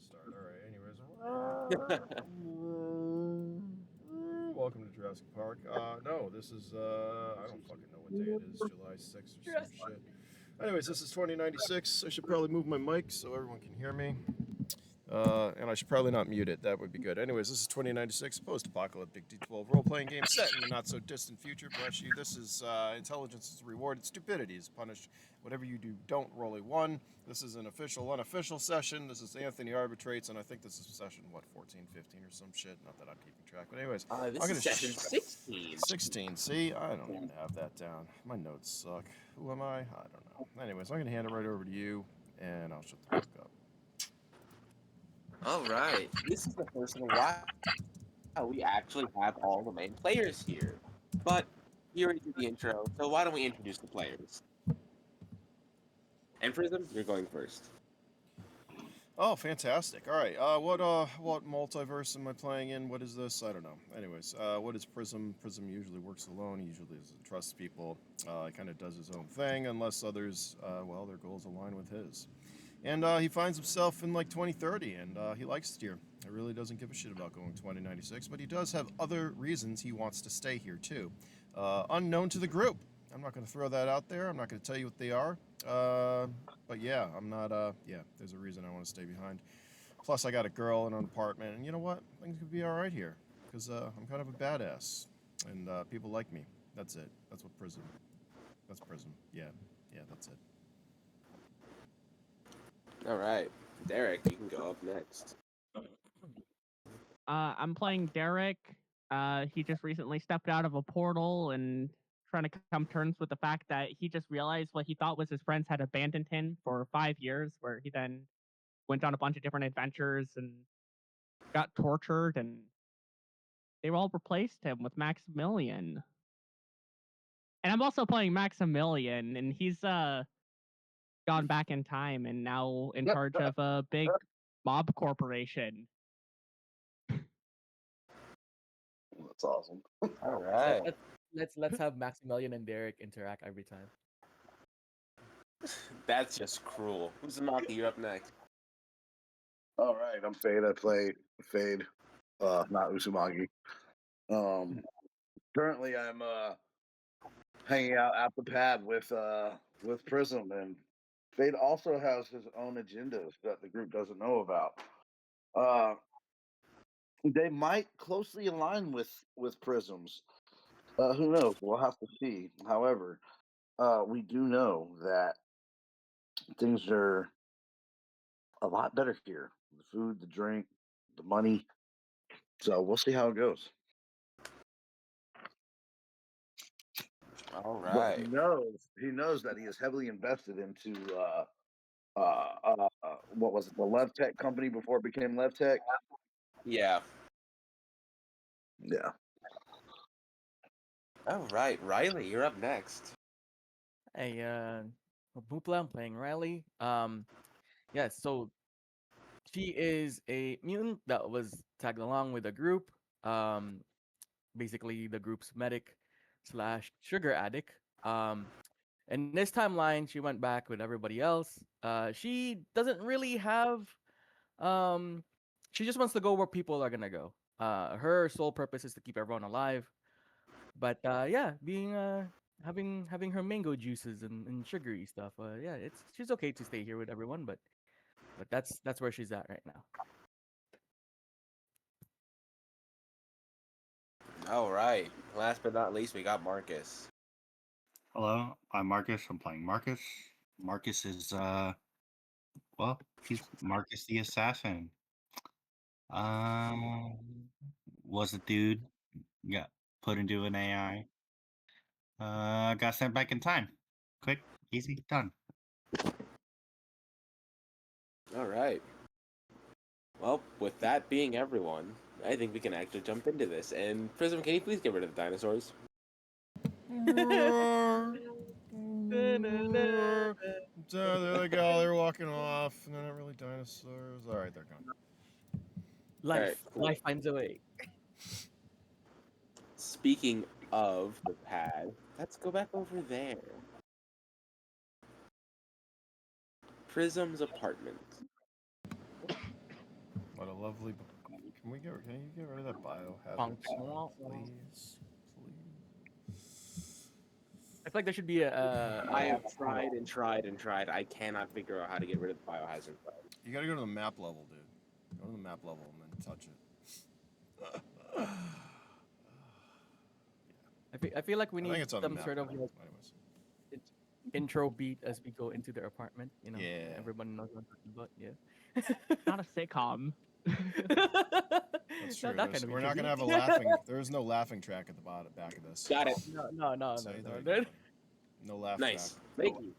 start. All right. Anyways, welcome to Jurassic Park. No, this is I don't fucking know what day it is. July 6th or some shit. Anyways, this is 2096. I should probably move my mic so everyone can hear me. And I should probably not mute it. That would be good. Anyways, this is 2096, post-apocalyptic D12 role-playing game set in the not-so-distant future. Bless you. This is intelligence is rewarded, stupidity is punished. Whatever you do, don't roll a 1. This is an official, unofficial session. This is Anthony Arbitrates, and I think this is session, 14, 15 or some shit. Not that I'm keeping track. But anyways, This is session 16. 16. See, I don't even have that down. My notes suck. Who am I? I don't know. Anyways, I'm going to hand it right over to you, and I'll shut the fuck up. All right, this is the first in a while we actually have all the main players here. But you already did the intro, so why don't we introduce the players? And Prism, you're going first. Oh, fantastic! All right, what multiverse am I playing in? What is this? I don't know. Anyways, what is Prism? Prism usually works alone. He usually doesn't trust people. He kind of does his own thing unless others, their goals align with his. And he finds himself in like 2030, and he likes it here. He really doesn't give a shit about going 2096, but he does have other reasons he wants to stay here too, unknown to the group. I'm not going to throw that out there. I'm not going to tell you what they are. But yeah, I'm not. There's a reason I want to stay behind. Plus, I got a girl and an apartment, and you know what? Things could be all right here because I'm kind of a badass, and people like me. That's it. That's what Prism. That's Prism. Yeah, that's it. All right, Derek, you can go up next. I'm playing Derek. He just recently stepped out of a portal and trying to come terms with the fact that he just realized what he thought was his friends had abandoned him for 5 years, where he then went on a bunch of different adventures and got tortured, and they all replaced him with Maximilian. And I'm also playing Maximilian, and he's gone back in time and now in charge of a big mob corporation. That's awesome. All right. Let's have Maximilian and Derek interact every time. That's just cruel. Uzumaki, you're up next. All right, I'm Fade. I play Fade, not Usumagi. Currently I'm hanging out at the pad with Prism, and Fade also has his own agendas that the group doesn't know about. They might closely align with Prism's. Who knows? We'll have to see. However, we do know that things are a lot better here. The food, the drink, the money. So we'll see how it goes. All But right. he knows that he is heavily invested into what was it, the Lev Tech company before it became Lev Tech? Yeah. Yeah. All right, Riley, you're up next. Hey, Boopla, I'm playing Riley. Yeah, so she is a mutant that was tagged along with a group. Basically the group's medic slash sugar addict. In this timeline, she went back with everybody else. She doesn't really have. She just wants to go where people are gonna go. Her sole purpose is to keep everyone alive. But yeah, being having her mango juices and sugary stuff. Yeah, she's okay to stay here with everyone, but that's where she's at right now. All right. Last but not least, we got Marcus. Hello, I'm Marcus. I'm playing Marcus. Marcus is he's Marcus the assassin. Um, was a dude, got put into an AI. Got sent back in time. Quick, easy, done. All right. Well, with that being everyone, I think we can actually jump into this. And Prism, can you please get rid of the dinosaurs? They're walking off, and they're not really dinosaurs. All right, they're gone. Life, cool. life finds a way. Speaking of the pad, let's go back over there. Prism's apartment. What a lovely. Can you get rid of that biohazard sound, please? Please. I feel like there should be I have tried and tried and tried. I cannot figure out how to get rid of the biohazard. You gotta go to the map level, dude. Go to the map level and then touch it. I feel like we I think need it's on the some map sort of now. like Anyways. intro beat as we go into their apartment. You know, Yeah. everyone knows what I'm talking about. Yeah. Not a sitcom. That's true. Not that kind of We're not gonna interview. have a laughing. There is no laughing track at the back of this. Got it. No. See, there you no. go. No laugh Nice. track. Thank you.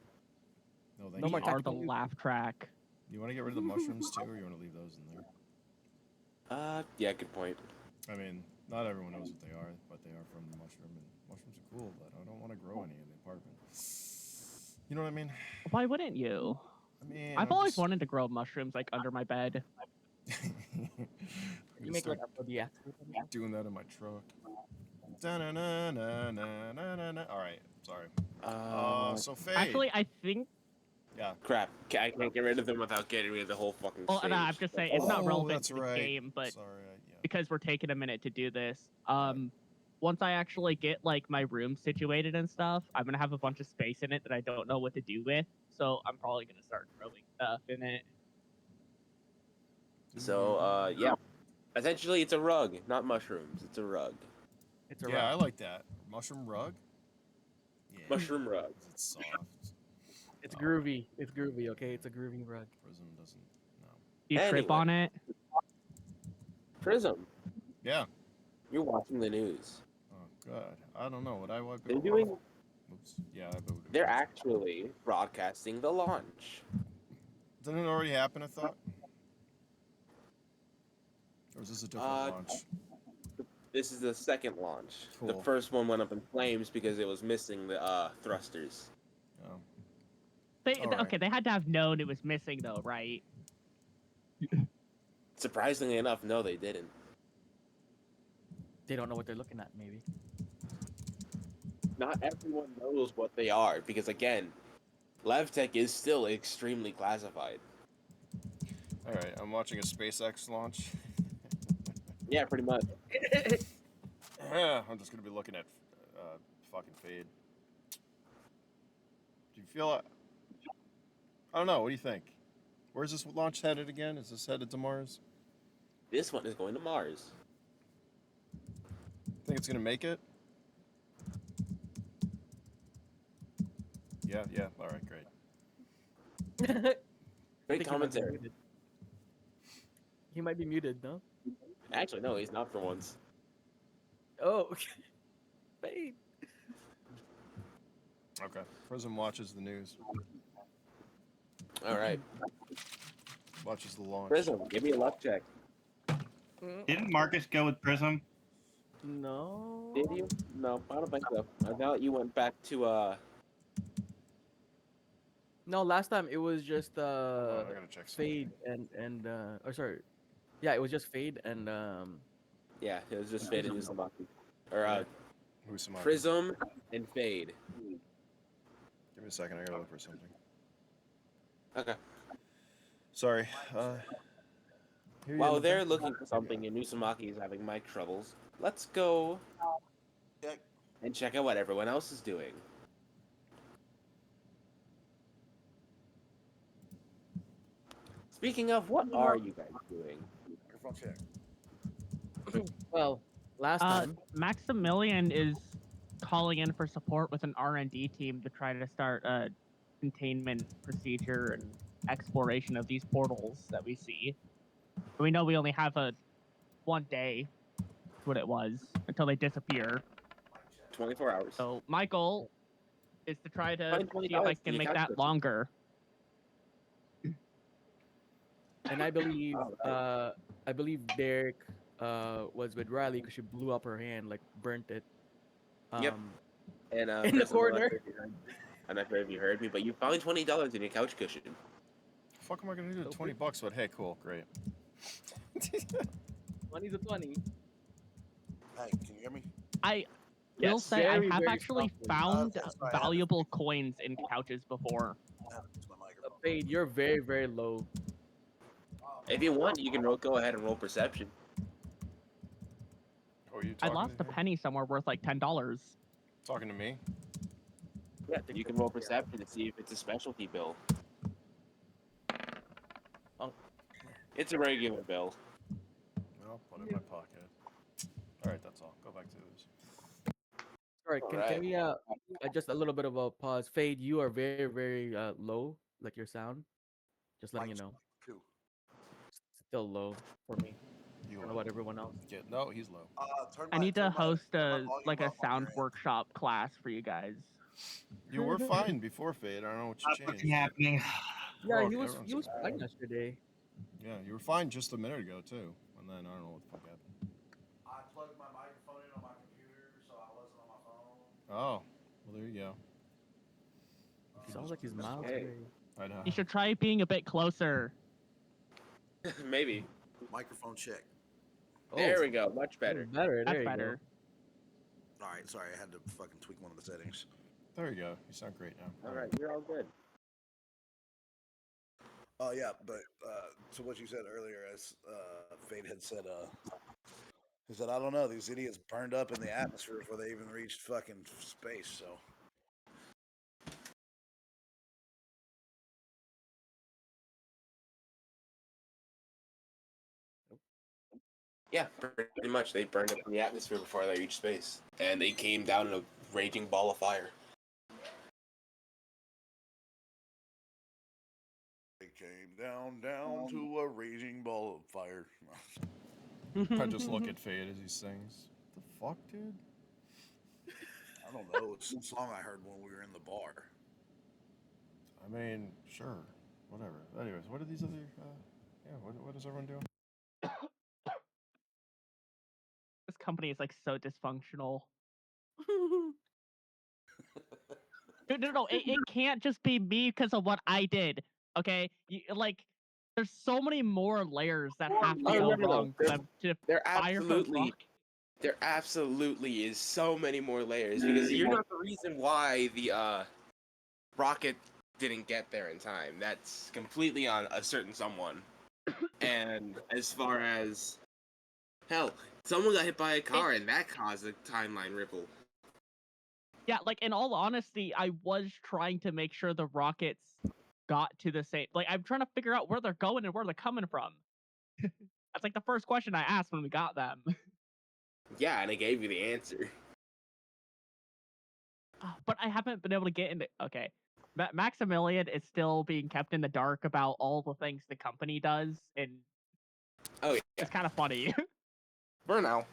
No, thank No you. more We are the technical- laugh track. You want to get rid of the mushrooms too, or you want to leave those in there? Yeah, good point. I mean, not everyone knows what they are, but they are from the mushroom, and mushrooms are cool, but I don't want to grow any in the apartment. You know what I mean? Why wouldn't you? I mean, I've always wanted to grow mushrooms like under my bed. You make like aphrodisiac. doing that in my truck. Da-na-na-na-na-na-na. All right, sorry. So Faye. Actually, I think. Crap. I can't get rid of them without getting rid of the whole fucking Well, stage. no, I'm just saying it's not relevant that's to the right. game, but Sorry, because we're taking a minute to do this, once I actually get like my room situated and stuff, I'm gonna have a bunch of space in it that I don't know what to do with. So I'm probably gonna start growing stuff in it. So, yeah. Essentially, it's a rug, not mushrooms. It's a rug. It's a Yeah, I wrap. like that. Mushroom rug? Yeah. Mushroom rug. It's soft. It's groovy. It's groovy. Okay, it's a groovy rug. Prism doesn't. No. You trip Anyway. on it. Prism. Yeah. You're watching the news. Oh, God. I don't know. Would I want They're doing. Oops. Yeah, I voted. They're actually broadcasting the launch. Didn't it already happen, I thought? Or is this a different launch? This is the second launch. The Cool. first one went up in flames because it was missing the thrusters. Oh. Okay, Alright. they had to have known it was missing though, right? Surprisingly enough, no, they didn't. They don't know what they're looking at. Maybe. Not everyone knows what they are because, again, LevTech is still extremely classified. Alright, I'm watching a SpaceX launch. Yeah, pretty much. I'm just gonna be looking at fucking Fade. Do you feel I don't know, what do you think? Where's this launch headed again? Is this headed to Mars? This one is going to Mars. Think it's gonna make it? Yeah, alright, great. Great commentary. He might be muted, no? Actually, no, he's not for once. Oh, Fade. Okay. Prism watches the news. All right. Watches the launch. Prism, give me a luck check. Didn't Marcus go with Prism? No. Did you? No, I don't think so. Now that you went back to No, last time it was just I gotta check something. Fade and or sorry. Yeah, it was just Fade and yeah, it was just Fade and Uzumaki. Or Who's some Prism and Fade. Give me a second, I gotta look for something. Okay. Sorry. Here you While go. they're looking for something and Uzumaki is having mic troubles, let's go and check out what everyone else is doing. Speaking of, what are you guys doing? Microphone check. well, last time Maximilian is calling in for support with an R&D team to try to start a containment procedure and exploration of these portals that we see. We know we only have one day, what it was, until they disappear. 24 hours. So my goal is to try to Find see if I $20 can in make your that calculator. longer. and I believe Derek was with Riley because she blew up her hand, like burnt it. Yep. And In the Prism, I'm not corner. sure if you heard- I'm not sure if you heard me, but you found $20 in your couch cushion. The fuck am I gonna do? 20 bucks, but hey, cool, great. 20's a 20. Hey, can you hear me? I will Yes, say I very, have very actually softly. found Okay, sorry, I had to- valuable coins in couches before. I have to use my microphone. Fade, you're very, very low. If you want, you can go ahead and roll perception. Oh, are you I talking lost to a me? penny somewhere worth like $10. Talking to me? Yeah, you can roll perception to see if it's a specialty bill. Oh. It's a regular bill. I'll put it in my pocket. All right, that's all. Go back to this. All right, can we just a little bit of a pause? Fade, you are very very low, like your sound. Just letting you know, Two. still low for me. I You don't know about everyone else. Yeah, no, he's low. I need to host turn my a volume a up on sound your end. workshop class for you guys. You were fine before Fade. I don't know what you What's changed. happening? Yeah, Well, he was everyone's fine yesterday. Yeah, you were fine just a minute ago too, and then I don't know what the fuck happened. I plugged my microphone in on my computer, so I wasn't on my phone. Oh, well there you go. Sounds like he's miles Hey. away. I know. You should try being a bit closer. Maybe. Microphone check. There we go. Much Oh, better. better. There That's you better. All right, sorry, I had to fucking tweak one of the settings. There you go. You sound great now. All right, you're all good. Oh yeah, but to what you said earlier, as Fade had said, he said, I don't know, these idiots burned up in the atmosphere before they even reached fucking space. So Yeah, pretty much. They burned up in the atmosphere before they reached space, and they came down in a raging ball of fire. they came down to a raging ball of fire. I just look at Fade as he sings. What the fuck, dude? I don't know. It's some song I heard when we were in the bar. I mean, sure, whatever. Anyways, what are these other? Yeah, what is everyone doing? This company is like so dysfunctional. Dude, no, it can't just be me because of what I did. Okay, there's so many more layers that have to Oh, go no. wrong for them to There fire from absolutely, there absolutely is so many more layers because you're not the reason why the rocket didn't get there in time. That's completely on a certain someone. And as far as hell, someone got hit by a car and that caused a timeline ripple. Yeah, like in all honesty, I was trying to make sure the rockets got to the same. Like I'm trying to figure out where they're going and where they're coming from. That's like the first question I asked when we got them. Yeah, and it gave you the answer. But I haven't been able to get into. Okay, Maximilian is still being kept in the dark about all the things the company does, and Oh yeah, it's kind of funny. for now.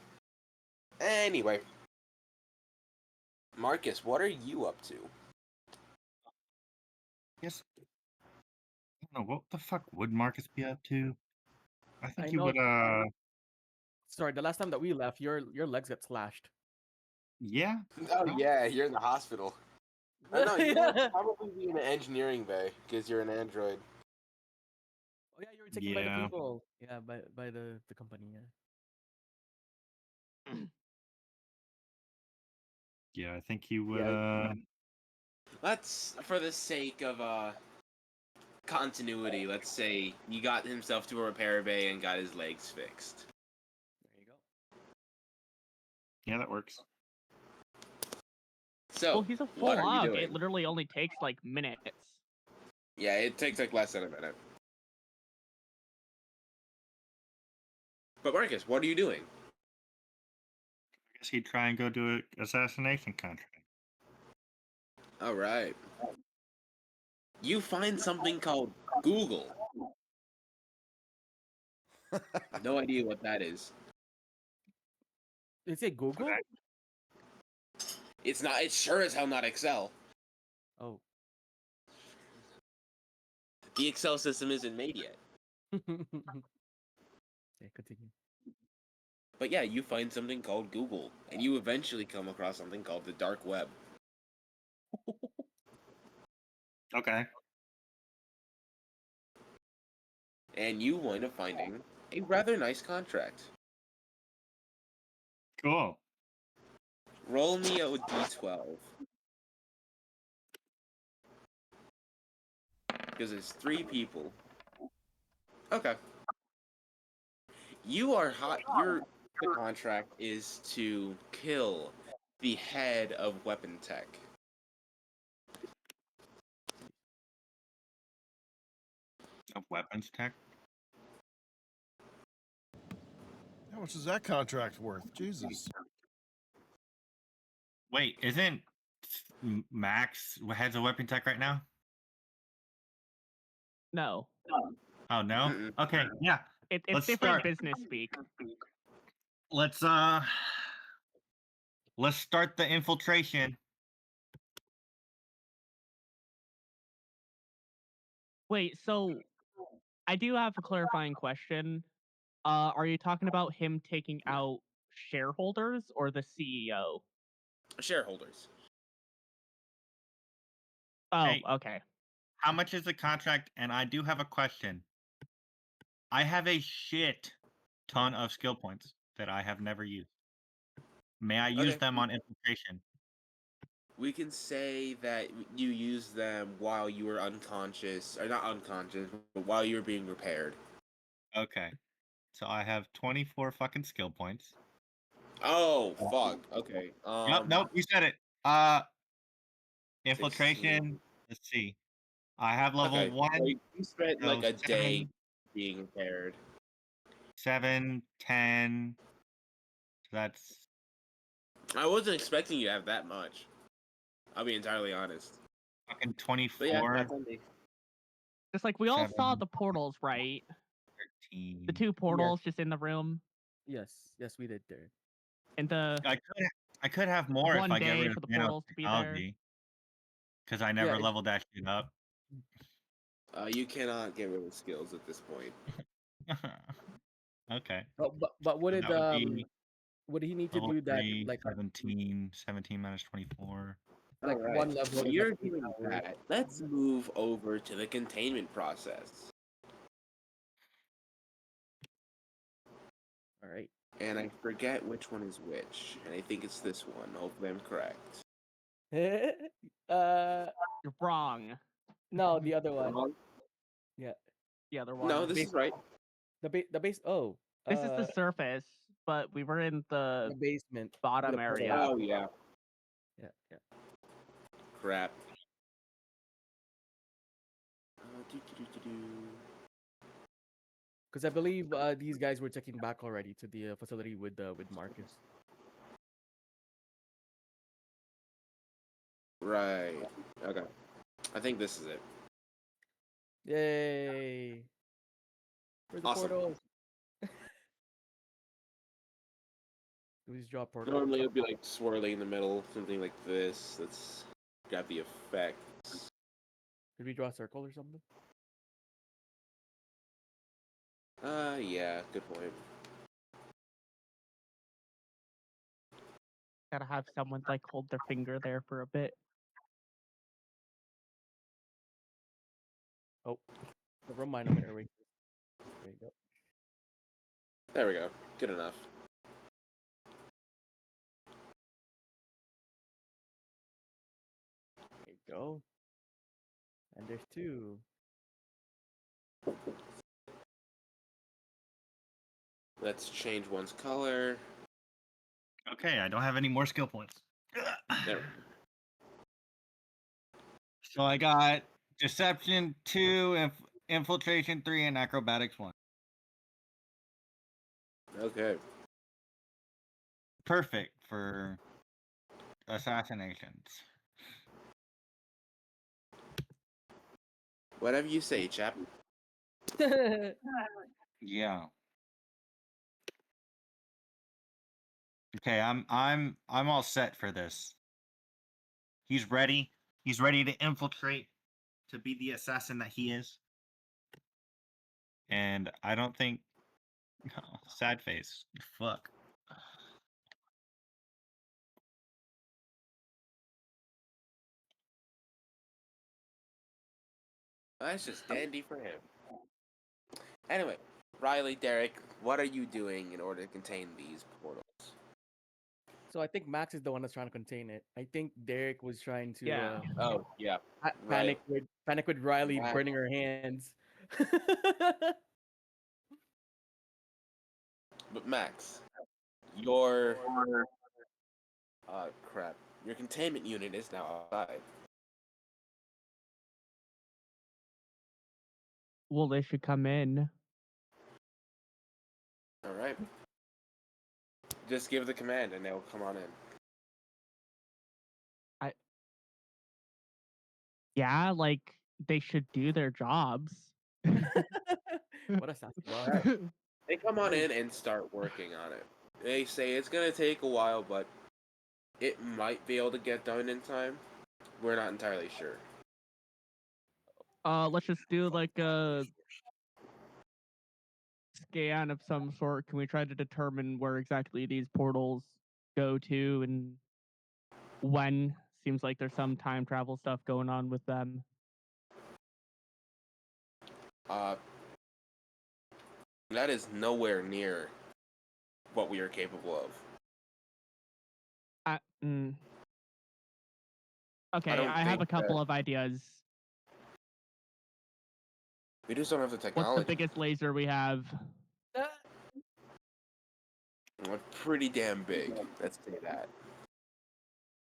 Anyway, Marcus, what are you up to? Yes. I don't know what the fuck would Marcus be up to. I think I he know. would. Sorry, the last time that we left, your legs got slashed. Yeah. Oh No. yeah, you're in the hospital. No, you would probably be in an engineering bay because you're an android. Oh yeah, you were taken by the Yeah. people. Yeah, by the company. Yeah. Yeah, I think he would. Yeah. Let's, for the sake of continuity, let's say he got himself to a repair bay and got his legs fixed. There you go. Yeah, that works. So, Well, he's a full what are you log. doing? It literally only takes like minutes. Yeah, it takes like less than a minute. But Marcus, what are you doing? I guess he'd try and go do an assassination contract. All right. You find something called Google. No idea what that is. Did you say Google? It's not. It's sure as hell not Excel. Oh. The Excel system isn't made yet. Okay, continue. But yeah, you find something called Google, and you eventually come across something called the dark web. Okay. And you wind up finding a rather nice contract. Cool. Roll me a d12. Because it's 3 people. Okay. You are hot. The contract is to kill the head of weapon tech. Of weapons tech. How much is that contract worth? Jesus. Wait, isn't Max heads of weapon tech right now? No, Oh no. Mm-mm. Okay, yeah. it's Let's different start. business speak. Let's start the infiltration. Wait, so I do have a clarifying question. Are you talking about him taking out shareholders or the CEO? Shareholders. Oh, Hey. okay. How much is the contract? And I do have a question. I have a shit ton of skill points that I have never used. May I use Okay. them on infiltration? We can say that you used them while you were unconscious, or not unconscious, but while you were being repaired. Okay. So I have 24 fucking skill points. Oh, fuck. Okay. Nope, you said it. 16. Infiltration. Let's see. I have level Okay. 1, So you spent like so a day being repaired. 7, 10. So that's I wasn't expecting you to have that much. I'll be entirely honest. fucking But yeah, 24, that's on me. Just like we all saw 7, the portals, right? 13. The two portals just in the room, Yes, we did, Derek. and the I could have more if one I get day rid for of the portals to be there. nanotechnology. Because I never it's- leveled that shit up. You cannot get rid of skills at this point. Okay. But would So it that would be would he need to level do that 3, like 17, 17 minus 24. like Alright, one level? so is you're like 8 doing hours? that. Let's move over to the containment process. All right. And I forget which one is which. And I think it's this one. Hopefully I'm correct. You're wrong. No, the other one. Wrong? Yeah, The other one. No, this is right. the base. Oh, This is the surface, but we were in the the basement. with bottom the portal. area. Oh, yeah. Yeah. Crap. Because I believe these guys were checking back already to the facility with Marcus. Right. Okay. I think this is it. Yay! Where's the Awesome. portals? Do these draw portals? Normally it'll be like swirling in the middle, something like this. That's got the effect. Did we draw a circle or something? Yeah, good point. Gotta have someone like hold their finger there for a bit. Oh, never mind. I'm gonna erase this. There you go. There we go. Good enough. There you go. And there's 2. Let's change one's color. Okay, I don't have any more skill points. There. So I got Deception 2, Infiltration 3, and Acrobatics 1. Okay. Perfect for assassinations. Whatever you say, chap. Yeah. Okay, I'm all set for this. He's ready. He's ready to infiltrate, to be the assassin that he is. And I don't think sad face. Fuck. That's just dandy for him. Anyway, Riley, Derek, what are you doing in order to contain these portals? So I think Max is the one that's trying to contain it. I think Derek was trying to Yeah. Oh, yeah. panic Right. with Riley Right. burning her hands. But Max, your crap, your containment unit is now outside. Well, they should come in. All right. Just give the command and they'll come on in. Yeah, like they should do their jobs. What a sassy boss. They come on in and start working on it. They say it's gonna take a while, but it might be able to get done in time. We're not entirely sure. Let's just do like a scan of some sort. Can we try to determine where exactly these portals go to and when? Seems like there's some time travel stuff going on with them. That is nowhere near what we are capable of. Okay, don't I have think a couple that- of ideas. We just don't have the What's the technology. biggest laser we have? Pretty damn big. Let's say that.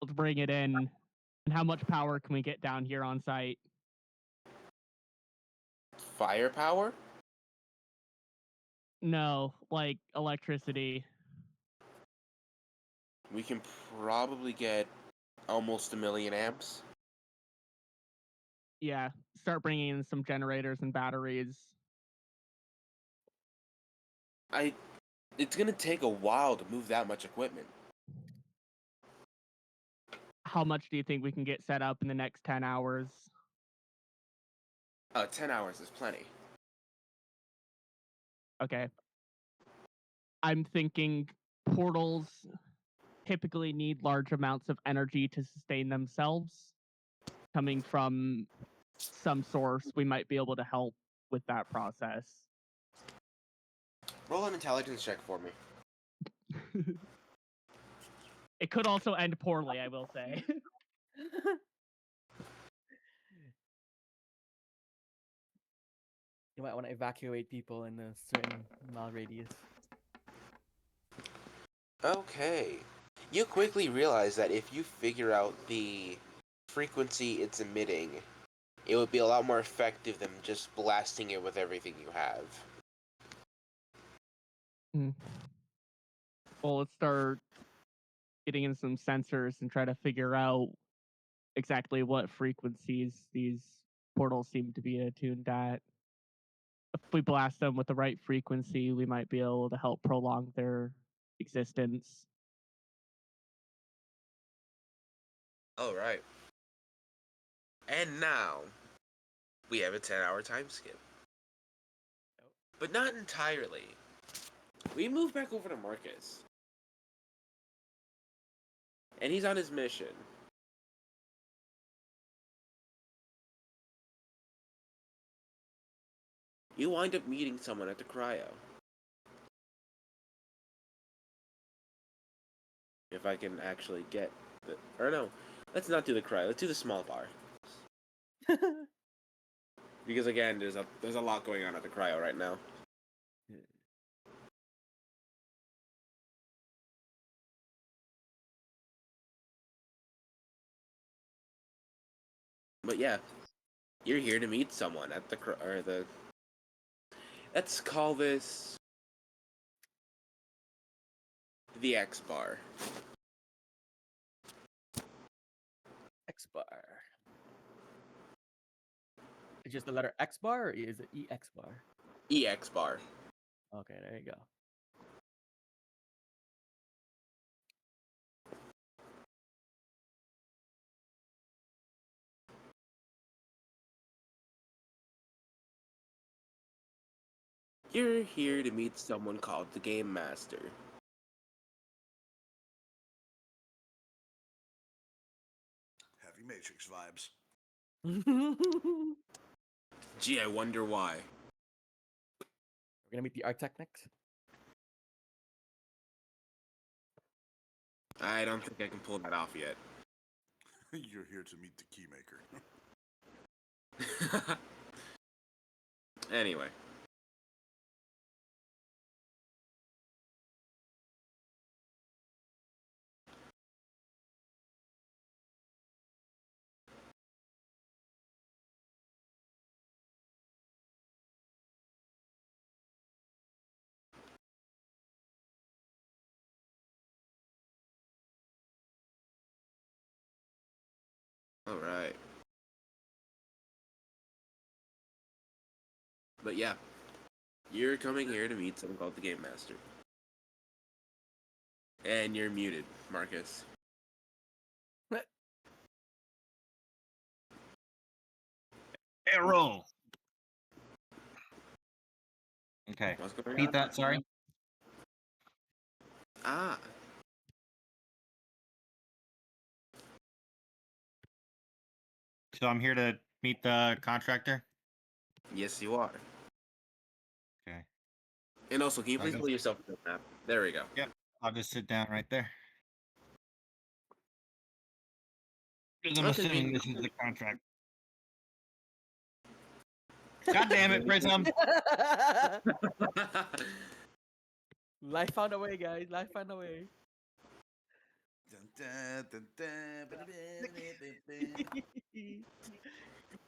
Let's bring it in. And how much power can we get down here on site? Firepower? No, like electricity. We can probably get almost 1,000,000 amps. Yeah, start bringing in some generators and batteries. It's gonna take a while to move that much equipment. How much do you think we can get set up in the next 10 hours? 10 hours is plenty. Okay. I'm thinking portals typically need large amounts of energy to sustain themselves. Coming from some source, we might be able to help with that process. Roll an intelligence check for me. It could also end poorly, I will say. You might want to evacuate people in a certain mile radius. Okay. You quickly realize that if you figure out the frequency it's emitting, it would be a lot more effective than just blasting it with everything you have. Well, let's start getting in some sensors and try to figure out exactly what frequencies these portals seem to be attuned at. If we blast them with the right frequency, we might be able to help prolong their existence. All right. And now, we have a 10-hour time skip. But not entirely. We move back over to Marcus. And he's on his mission. You wind up meeting someone at the cryo. If I can actually get the... Or no, let's not do the cryo. Let's do the small bar. Because again, there's a lot going on at the cryo right now. But yeah, you're here to meet someone at the. Let's call this the X bar. X bar. It's just the letter X bar, or is it EX bar? EX bar. Okay, there you go. You're here to meet someone called the Game Master. Heavy Matrix vibes. We're Gee, I wonder why. gonna meet the architect next. I don't think I can pull that off yet. You're here to meet the Keymaker. Anyway. All right. But yeah, you're coming here to meet someone called the Game Master. And you're muted, Marcus. Arrow. Okay. What's going Repeat on? that. Sorry. Ah, So I'm here to meet the contractor. yes, you are. Okay. And also, can you please Okay. pull yourself up the map? There we go. Yep. I'll just sit down right there. Because I'm Okay, assuming good. this is the contract. God damn it, Prism! Life found a way, guys. Life found a way. Dun, dun, dun, dun, ba-da-ba-da-ba-da-ba.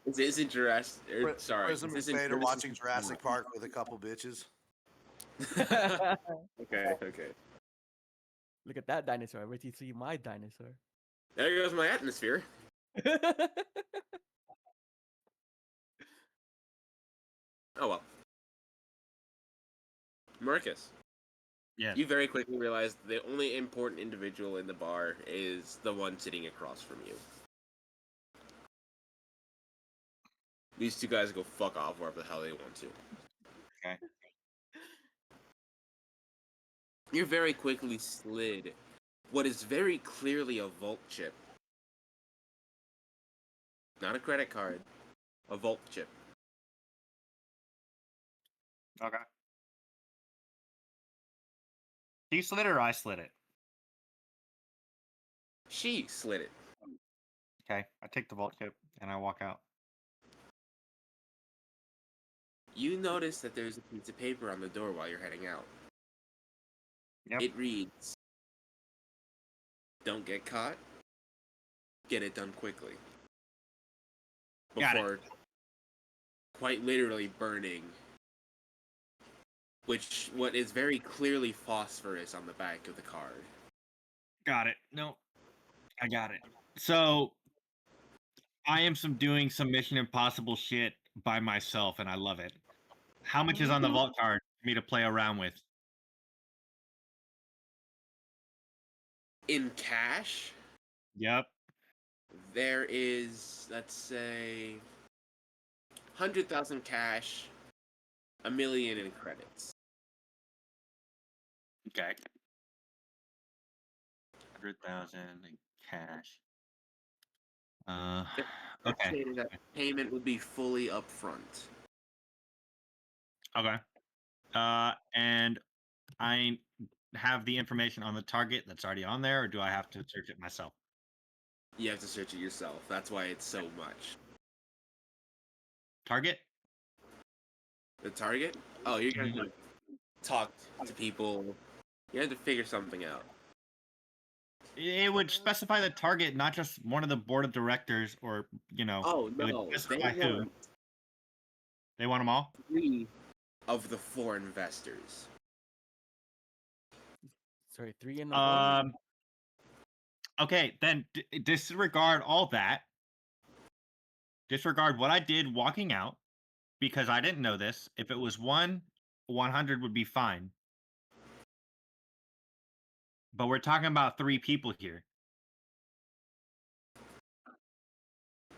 This isn't Jurassic. Sorry, Prism this and isn't Fade are watching Jurassic Jurassic Park with a couple bitches. Okay, okay. Look at that dinosaur. Wait till you see my dinosaur. There goes my atmosphere. Oh well. Marcus, Yes. you very quickly realized the only important individual in the bar is the one sitting across from you. These two guys go fuck off wherever the hell they want to. Okay. You're very quickly slid what is very clearly a vault chip. Not a credit card, a vault chip. Okay. You slid it or I slid it? She slid it. Okay. I take the vault chip and I walk out. You notice that there's a piece of paper on the door while you're heading out. Yep. It reads, "Don't get caught. Get it done quickly." Got it. Before quite literally burning, what is very clearly phosphorus on the back of the card. Got it. No. I got it. So I am doing some Mission Impossible shit by myself and I love it. How much is on the vault card for me to play around with? In cash, Yep. there is, let's say, 100,000 cash, 1,000,000 in credits. Okay. 100,000 in cash. Okay. Stated that payment would be fully upfront. Okay. And I have the information on the target that's already on there, or do I have to search it myself? You have to search it yourself. That's why it's so much. Target? The target? Oh, you're going to talk to people. You have to figure something out. It would specify the target, not just one of the board of directors, or Oh, it no. would They specify who. want They want them all? 3 of the 4 investors. Sorry, 3 in the hole. Okay, then disregard all that. Disregard what I did walking out, because I didn't know this. If it was 100 would be fine. But we're talking about 3 people here.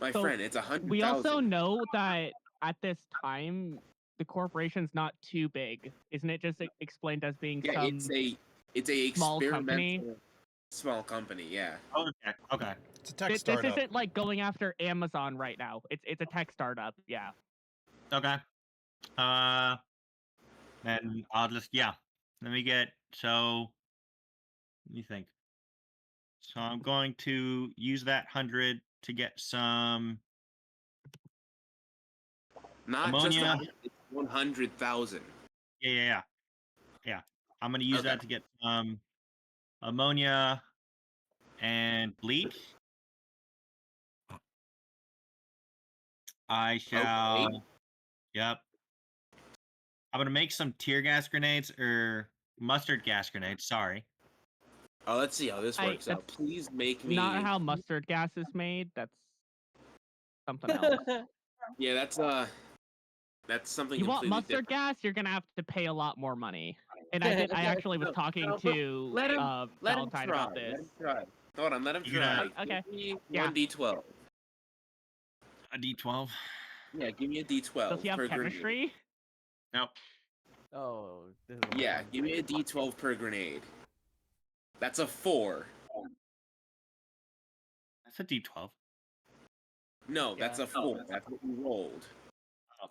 My So, friend, it's 100,000. We also know that at this time, the corporation's not too big. Isn't it just explained as being Yeah, some it's a small company? experimental small company, yeah. Okay. Okay. It's a tech This startup. isn't like going after Amazon right now. It's a tech startup, yeah. Okay. Then I'll just Let me get let me think. So I'm going to use that 100 to get some Not ammonia. just it's 100,000. Yeah. I'm going to use Okay. that to get some ammonia and bleach. I shall. Okay. Yep. I'm going to make some tear gas grenades or mustard gas grenades. Sorry. Oh, let's see how this works out. that's Please make me Not how mustard gas is made. That's something else. Yeah, that's something You want completely mustard different. gas? You're gonna have to pay a lot more money. And I Okay, actually was no, talking but to let him Valentine try. about this. Let him try. Hold on, let him You gonna- try. Okay. Give me Yeah. 1d12. A D12. Yeah, give me a d12 Does he have per grenade. chemistry? Nope. Oh, this is Yeah, fun. give me a d12 per grenade. That's a 4. That's a D12. No, that's Yeah. a 4. That's what you rolled. Oh.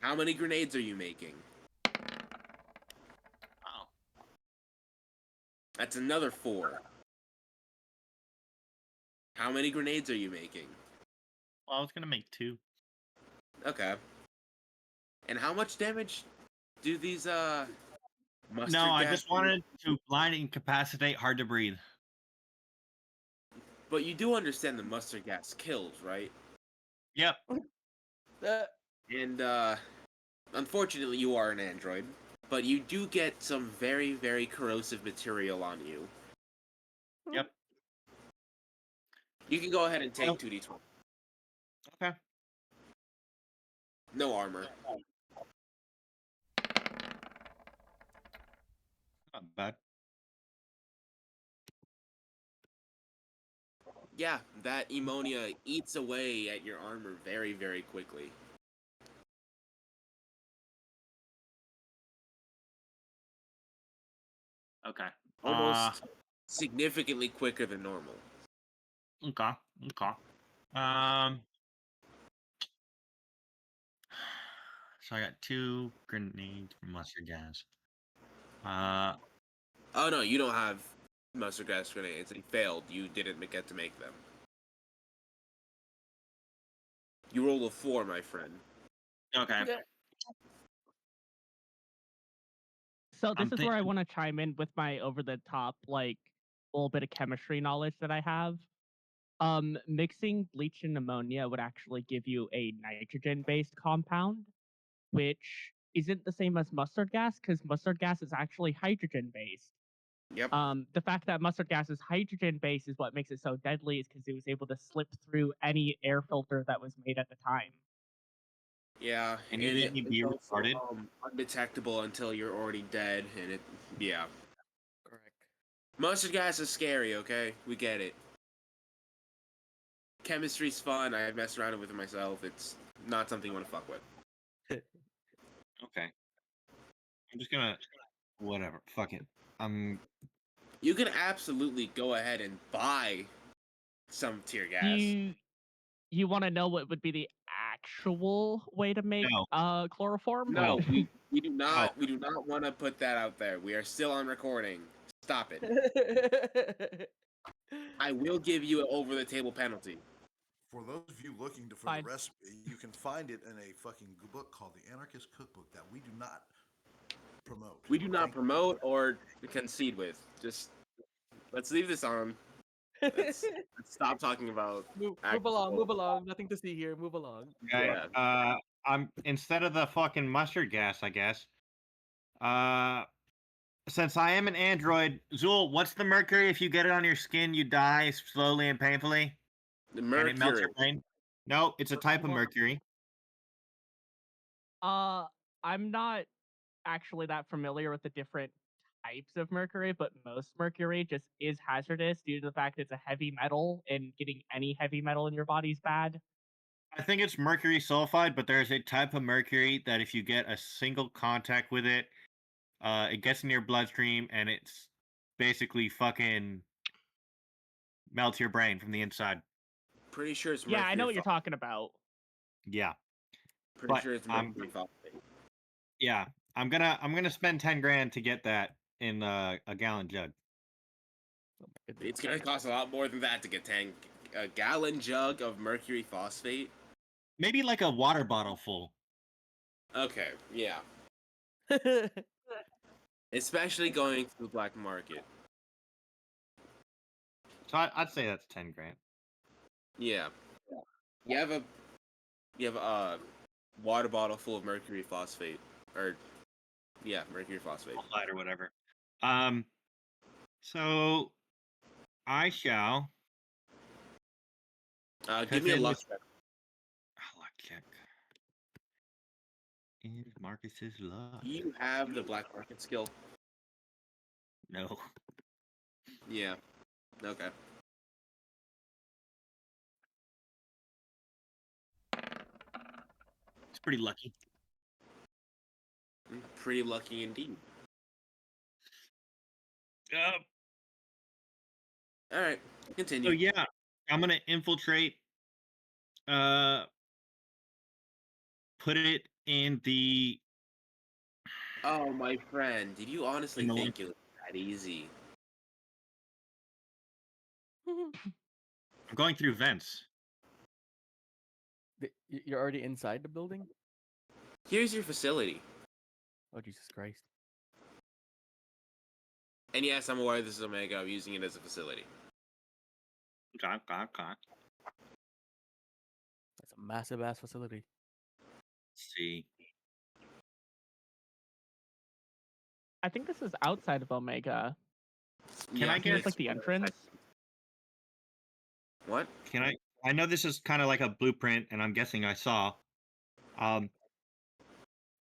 How many grenades are you making? Oh. That's another 4. How many grenades are you making? Well, I was gonna make 2. Okay. And how much damage do these mustard No, I gas just do? wanted to blind incapacitate hard to breathe. But you do understand the mustard gas kills, right? Yep. And unfortunately you are an android, but you do get some very, very corrosive material on you. Yep. You can go ahead and take Well- 2d12. Okay. No armor. Not bad. Yeah, that ammonia eats away at your armor very, very quickly. Okay. Almost significantly quicker than normal. Okay. Okay. Um. So I got 2 grenades from mustard gas. Oh no, you don't have mustard gas grenades. They failed. You didn't get to make them. You rolled a 4, my friend. Okay. So this I'm is where I want to chime in with my over the top like little bit of chemistry knowledge that I have. Mixing bleach and ammonia would actually give you a nitrogen based compound, which isn't the same as mustard gas because mustard gas is actually hydrogen based. Yep. The fact that mustard gas is hydrogen based is what makes it so deadly, is because it was able to slip through any air filter that was made at the time. Yeah, And you need to be it's also, retarded? undetectable until you're already dead, and it, yeah. Correct. Mustard gas is scary, okay? We get it. Chemistry's fun. I've messed around with it myself. It's not something you want to fuck with. Okay. I'm just gonna. Whatever. Fuck it. You can absolutely go ahead and buy some tear gas. You want to know what would be the actual way to make No. chloroform? No, No. we do not. We do not want to put that out there. We are still on recording. Stop it. I will give you an over-the-table penalty. For those of you looking for Fine. the recipe, you can find it in a fucking book called The Anarchist Cookbook that we do not promote. We do not Thank you. promote or concede with. Just let's leave this on. Let's stop talking about. Move actual- along, move along. Nothing to see here. Move along. Okay. Yeah. I'm instead of the fucking mustard gas, I guess. Since I am an android, Zool, what's the mercury? If you get it on your skin, you die slowly and painfully, The and it melts mercury. your brain. No, it's a type of mercury. I'm not actually that familiar with the different types of mercury, but most mercury just is hazardous due to the fact it's a heavy metal, and getting any heavy metal in your body is bad. I think it's mercury sulfide, but there's a type of mercury that if you get a single contact with it, it gets in your bloodstream and it's basically fucking melts your brain from the inside. Pretty sure it's mercury. Yeah, I know what you're talking about. Yeah. Pretty but sure it's I'm- mercury phosphate. Yeah. I'm gonna spend 10 grand to get that in a gallon jug. It's gonna cost a lot more than that to get a gallon jug of mercury phosphate. Maybe like a water bottle full. Okay, yeah. Especially going to the black market. So I'd say that's 10 grand. Yeah. You have a water bottle full of mercury phosphate, or yeah, mercury phosphate. Light or whatever. So I shall Give me a in luck with- check. is Marcus's luck? Do you have the black market skill? No. Yeah. Okay. It's pretty lucky. Pretty lucky indeed. All right, continue. So yeah, I'm gonna infiltrate. Put it in the. Oh, my friend, did you honestly In the think it was that easy? I'm going through vents. You're already inside the building? Here's your facility. Oh, Jesus Christ. And yes, I'm aware this is Omega. I'm using it as a facility. Okay. That's a massive ass facility. Let's see. I think this is outside of Omega. Can I I think get- it's like the entrance. What? Can I? I know this is kind of like a blueprint, and I'm guessing I saw.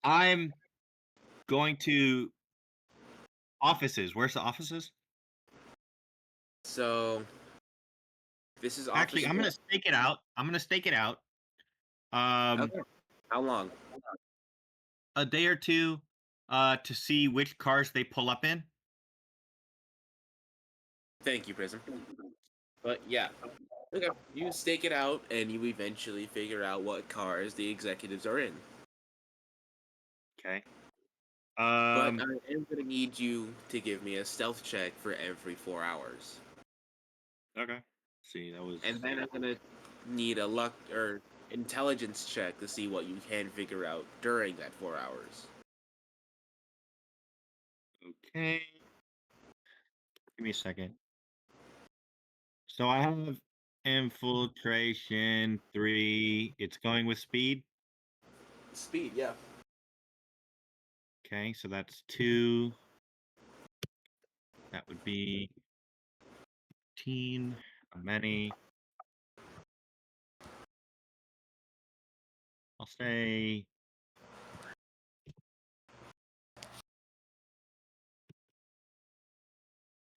I'm going to offices. Where's the offices? So, this is Actually, I'm gonna stake it out. Okay. How long? A day or two, to see which cars they pull up in. Thank you, Prism. But yeah, okay. You stake it out, and you eventually figure out what cars the executives are in. Okay. But I am gonna need you to give me a stealth check for every 4 hours. Okay. See, that was. And then I'm gonna need a luck or intelligence check to see what you can figure out during that 4 hours. Okay. Give me a second. So I have infiltration 3. It's going with speed. Speed, yeah. Okay, so that's 2. That would be 15. Many. I'll say.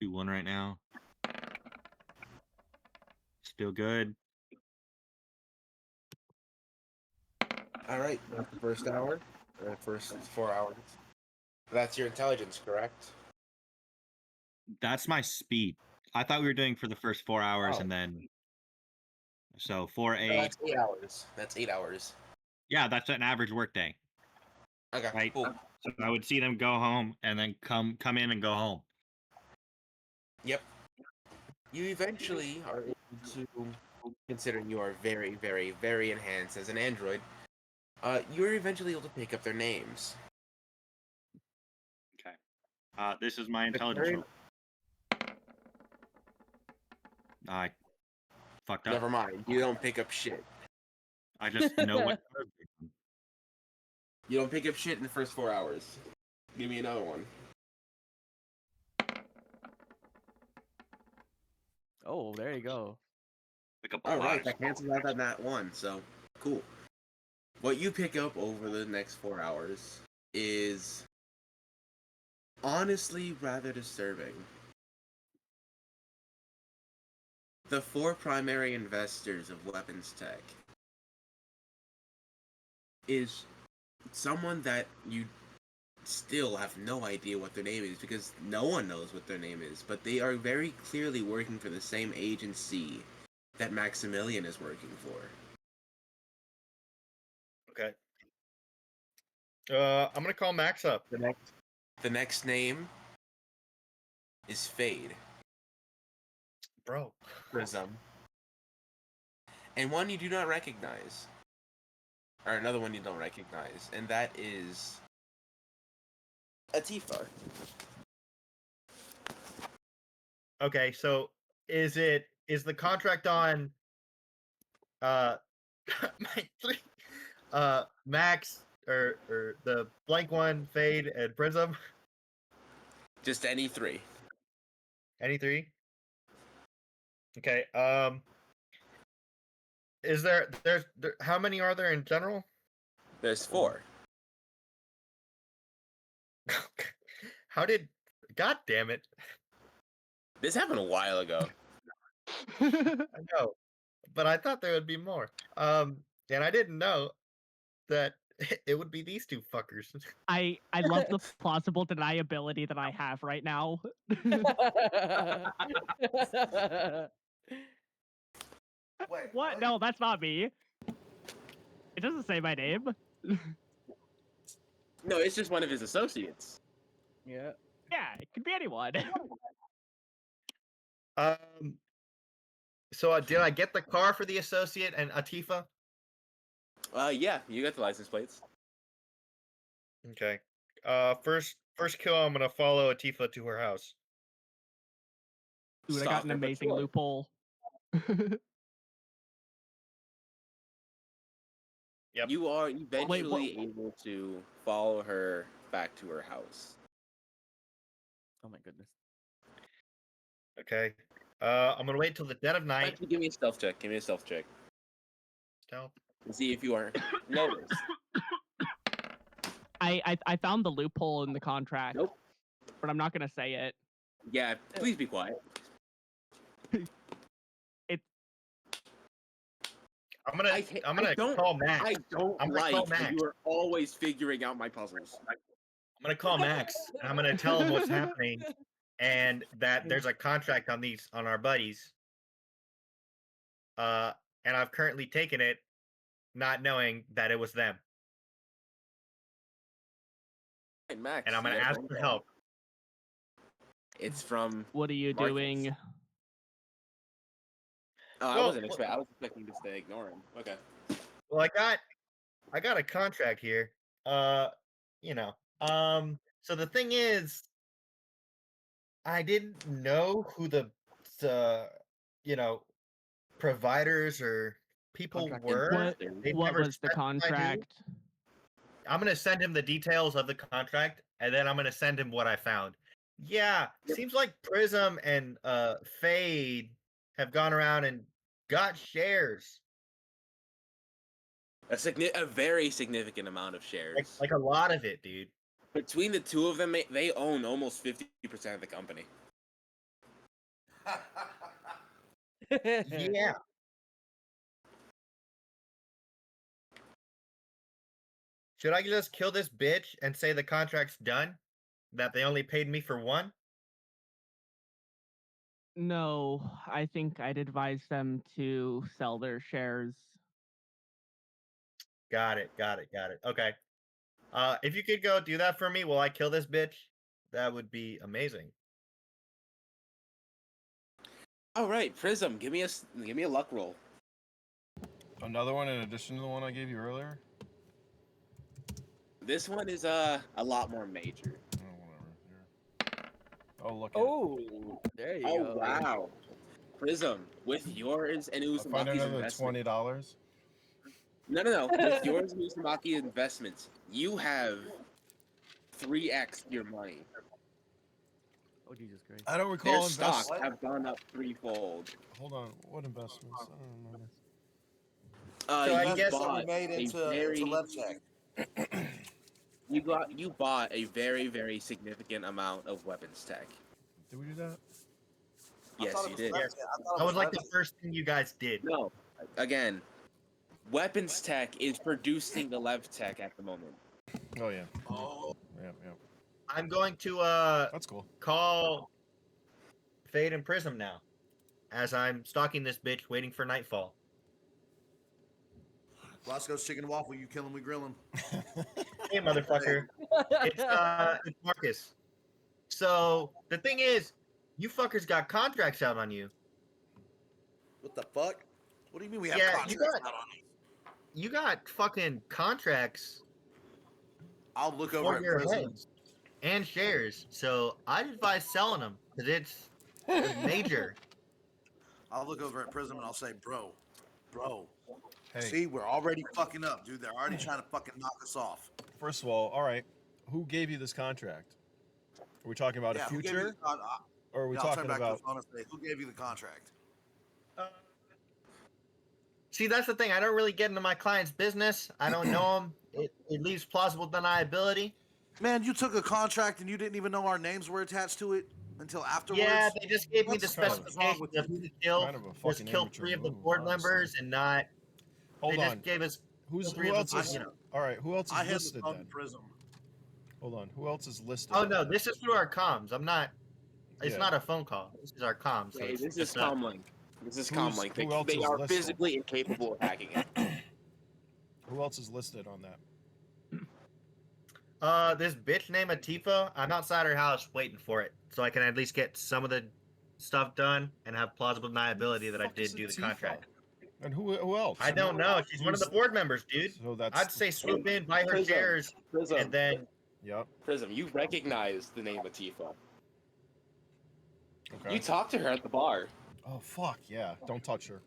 Do 1 right now. Still good. All right, that's the first hour, or the first 4 hours. That's your intelligence, correct? That's my speed. I thought we were doing for the first 4 hours Oh. and then. So 4, 8. That's 8 hours. That's 8 hours. Yeah, that's an average workday. Okay, Right. cool. So I would see them go home and then come in and go home. Yep. You eventually are able to, considering you are very, very, very enhanced as an android, you're eventually able to pick up their names. Okay. This is my intelligence very- roll. I fucked up. Never mind. You don't pick up shit. I just know what. You don't pick up shit in the first 4 hours. Give me another one. Oh, there you go. Pick up a All lot right, of that cancels out that one. So cool. What you pick up over the next 4 hours is honestly rather disturbing. The 4 primary investors of weapons tech is someone that you still have no idea what their name is because no one knows what their name is, but they are very clearly working for the same agency that Maximilian is working for. Okay. I'm gonna call Max up. The next name is Fade. Bro. Prism. And one you do not recognize. Or another one you don't recognize, and that is Atifa. Okay, so is the contract on Max or the blank one, Fade, and Prism? Just any 3. Any 3? Okay. Is there how many are there in general? There's 4. How did? God damn it! This happened a while ago. I know, but I thought there would be more. And I didn't know that it would be these two fuckers. I love the plausible deniability that I have right now. Wait, What? No, that's not me. It doesn't say my name. No, it's just one of his associates. Yeah. Yeah, it could be anyone. So did I get the car for the associate and Atifa? Yeah, you got the license plates. Okay. First kill. I'm gonna follow Atifa to her house. Dude, I got an Stalker, but amazing sure. loophole. Yep. You are eventually able to follow her back to her house. Oh my goodness. Okay. I'm gonna wait till the dead of night. Actually, give me a stealth check. Give me a stealth check. Stealth. And see if you are noticed. I found the loophole in the contract. Nope. But I'm not gonna say it. Yeah, please be quiet. I'm gonna call Max. I don't I'm gonna call like Max. that you are always figuring out my puzzles. I'm gonna call Max and I'm gonna tell him what's happening and that there's a contract on our buddies. And I've currently taken it, not knowing that it was them. Hey, Max, And I'm gonna you got a ask phone for call. help. It's from. What are you Marcus. doing? I Well, wasn't expecting. I was expecting just to ignore him. Okay. Well, I got a contract here. You know. So the thing is, I didn't know who the you know, providers or people Contract were. enforcers. They What never was the specified who. contract? I'm gonna send him the details of the contract, and then I'm gonna send him what I found. Yeah, seems like Prism and Fade have gone around and got shares, A very significant amount of shares. like a lot of it, dude. Between the two of them, they own almost 50% of the company. Yeah. Should I just kill this bitch and say the contract's done? That they only paid me for one? No, I think I'd advise them to sell their shares. Got it. Okay. If you could go do that for me while I kill this bitch, that would be amazing. All right, Prism, give me a luck roll. Another one in addition to the one I gave you earlier? This one is a lot more major. Oh, whatever. Here. Oh, look at Oh, there you Oh go. wow, Prism, with yours and it. I'll find Uzumaki's another investment. $20. No. With yours and Uzumaki's investments, you have 3x your money. Oh Jesus Christ. I don't Their recall stocks invest. have gone up threefold. Hold on, what investments? I don't remember. So I You guess- bought made a into very LevTech. you bought a very, very significant amount of weapons tech. Did we do that? Yes, you did. That was like the first thing you guys did. No, again, weapons tech is producing the lev tech at the moment. Oh, yeah. Oh, Yeah. I'm going to That's cool. call Fade and Prism now, as I'm stalking this bitch, waiting for nightfall. Roscoe's chicken and waffle. You kill him, we grill him. Hey, motherfucker. It's Marcus. So the thing is, you fuckers got contracts out on you. What the fuck? What do you mean we have Yeah, contracts you got- out on us? You got fucking contracts I'll look over for at your Prism. heads and shares. So I'd advise selling them because it's major. I'll look over at Prism and I'll say, bro. Hey, See, we're already fucking up, dude. They're already trying to fucking knock us off. first of all right. Who gave you this contract? Are we talking about a who gave you future? the Or are we I'll turn talking back about... to the phone and say, who gave you the contract? See, that's the thing. I don't really get into my client's business. I don't know him. It leaves plausible deniability. Man, you took a contract and you didn't even know our names were attached to it until afterwards. Yeah, they just gave me the What's wrong specifications with of you? who to kill. Kind of a Just fucking kill amateur 3 of the move, board honestly. members and not. Hold They on. just gave us. Who else is? you know. All right. Who else I is had listed the then? Prism. Hold on. Who else is listed? Oh no, this is through our comms. I'm not. It's Yeah. not a phone call. This is our comms. So Hey, it's this is just not- Comlink. This is Who Comlink. else They is are listed? physically incapable of hacking it. Who else is listed on that? This bitch named Atifa. I'm outside her house waiting for it, so I can at least get some of the stuff done and have plausible deniability that I Fuck is did do the Tifa? contract. And who else? I don't know. She's one of the Who's- board members, dude. So that's. I'd say swoop in, buy her Prism. shares, Prism. and then Yep. Prism, you recognize the name Atifa. Okay. You talked to her at the bar. Oh fuck yeah! Don't touch her.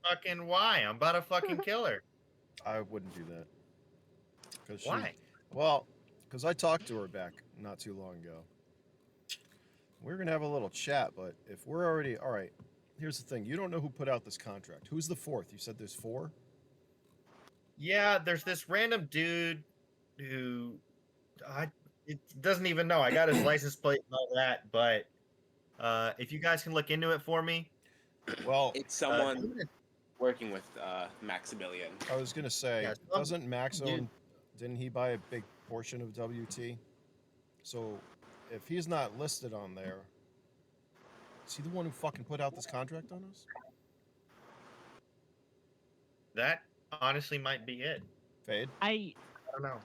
fucking why? I'm about to fucking kill her. I wouldn't do that. Cause Why? Well, because I talked to her back not too long ago. We're gonna have a little chat, but if we're already all right, here's the thing: you don't know who put out this contract. Who's the fourth? You said there's 4. Yeah, there's this random dude who it doesn't even know. I got his license plate and all that, but if you guys can look into it for me. Well, It's someone working with Maximilian. I was gonna say, Yeah, doesn't Max dude- own? Didn't he buy a big portion of WT? So, if he's not listed on there, is he the one who fucking put out this contract on us? That honestly might be it. Fade. I I don't know.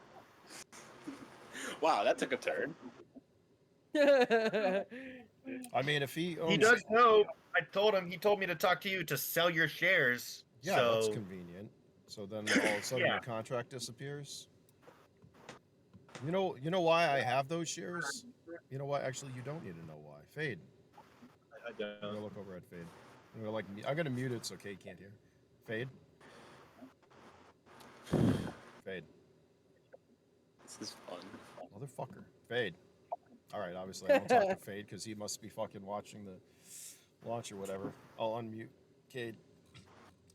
Wow, that took a turn. I mean, if he owns, He does know. I told him. He told me to talk to you to sell your shares. yeah, so that's convenient. So then all of a sudden Yeah. the contract disappears. You know why I have those shares? You know what? Actually, you don't need to know why. Fade. I I'm don't. gonna look over at Fade. I'm gonna mute it so Kate can't hear. Fade. Fade. This is fun. Motherfucker. Fade. All right. Obviously, I don't talk to Fade because he must be fucking watching the launch or whatever. I'll unmute Cade.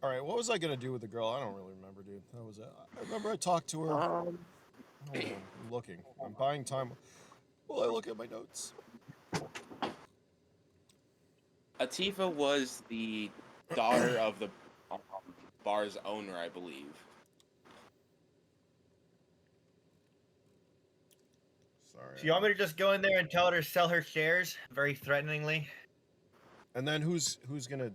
All right. What was I gonna do with the girl? I don't really remember, dude. That was it. I remember I talked to her. Hold on. I'm looking. I'm buying time. While I look at my notes. Atifa was the daughter of the bar's owner, I believe. Sorry. So you want me to just go in there and tell her to sell her shares very threateningly? And then who's gonna?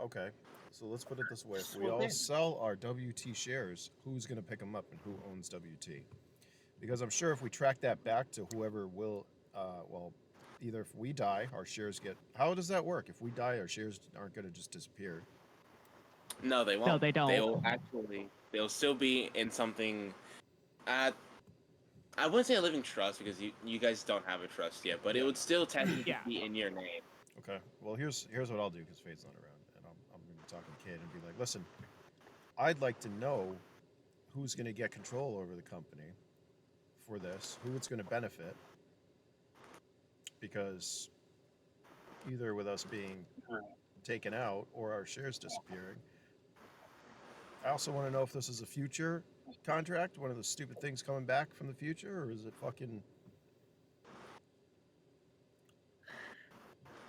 Okay. So let's put it this way: if we all sell our WT shares, who's gonna pick them up and who owns WT? Because I'm sure if we track that back to whoever will, well, either if we die, our shares get. How does that work? If we die, our shares aren't gonna just disappear. No, they won't. No, they don't. They'll still be in something. I wouldn't say a living trust because you guys don't have a trust yet, but it would still technically Yeah. be in your name. Okay. Well, here's what I'll do because Fade's not around, and I'm gonna be talking to Kate and be like, listen, I'd like to know who's gonna get control over the company for this, who it's gonna benefit, because either with us being taken out or our shares disappearing. I also want to know if this is a future contract, one of those stupid things coming back from the future, or is it fucking?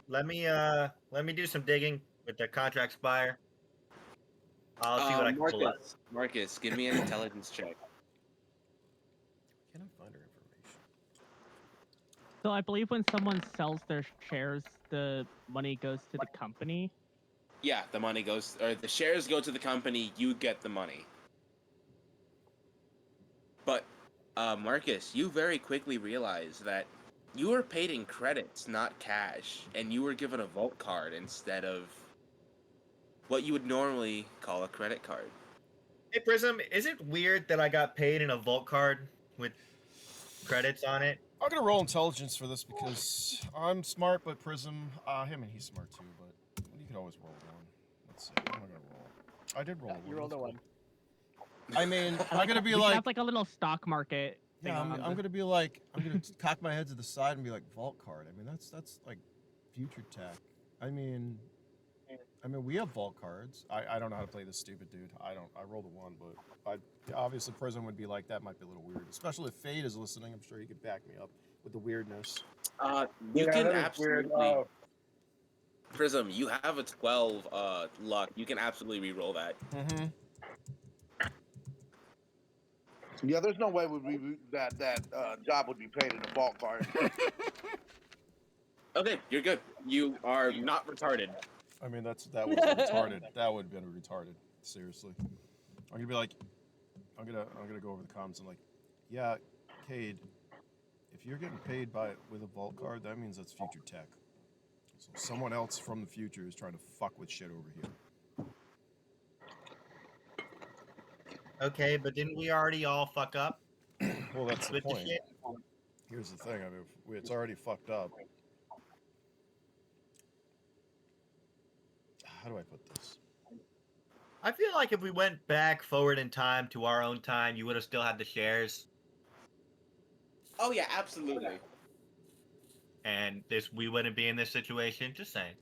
Let me do some digging with the contract buyer. I'll see what I can pull up. Marcus, give me an intelligence check. Can I find her information? so I believe when someone sells their shares, the money goes to the company. Yeah, the money goes, or the shares go to the company. You get the money. But, Marcus, you very quickly realize that you were paid in credits, not cash, and you were given a vault card instead of what you would normally call a credit card. Hey Prism, is it weird that I got paid in a vault card with credits on it? I'm gonna roll intelligence for this because I'm smart, but Prism, him and he's smart too. But you can always roll one. Let's see. What am I gonna roll? I did roll one. You rolled a one. I mean, I'm gonna be We like, have like a little stock market. thing yeah, on I'm the- gonna be like, I'm gonna cock my head to the side and be like, vault card. I mean, that's like future tech. I mean, I mean, we have vault cards. I don't know how to play this stupid dude. I rolled a 1, but obviously Prism would be like, that might be a little weird. Especially if Fade is listening. I'm sure he could back me up with the weirdness. You Yeah, can that is weird. absolutely Prism. You have a 12 luck. You can absolutely re-roll that. Mm-hmm. Yeah, there's no way that job would be paid in a vault card. Okay, you're good. You are not retarded. I mean, that was retarded. That would have been retarded. Seriously. I'm gonna be like, I'm gonna go over the comments and like, yeah, Cade, if you're getting paid with a vault card, that means that's future tech. So someone else from the future is trying to fuck with shit over here. Okay, but didn't we already all fuck up Well, that's the with the point. shit? Here's the thing. I mean, it's already fucked up. How do I put this? I feel like if we went back forward in time to our own time, you would have still had the shares, Oh yeah, absolutely. and we wouldn't be in this situation. Just saying.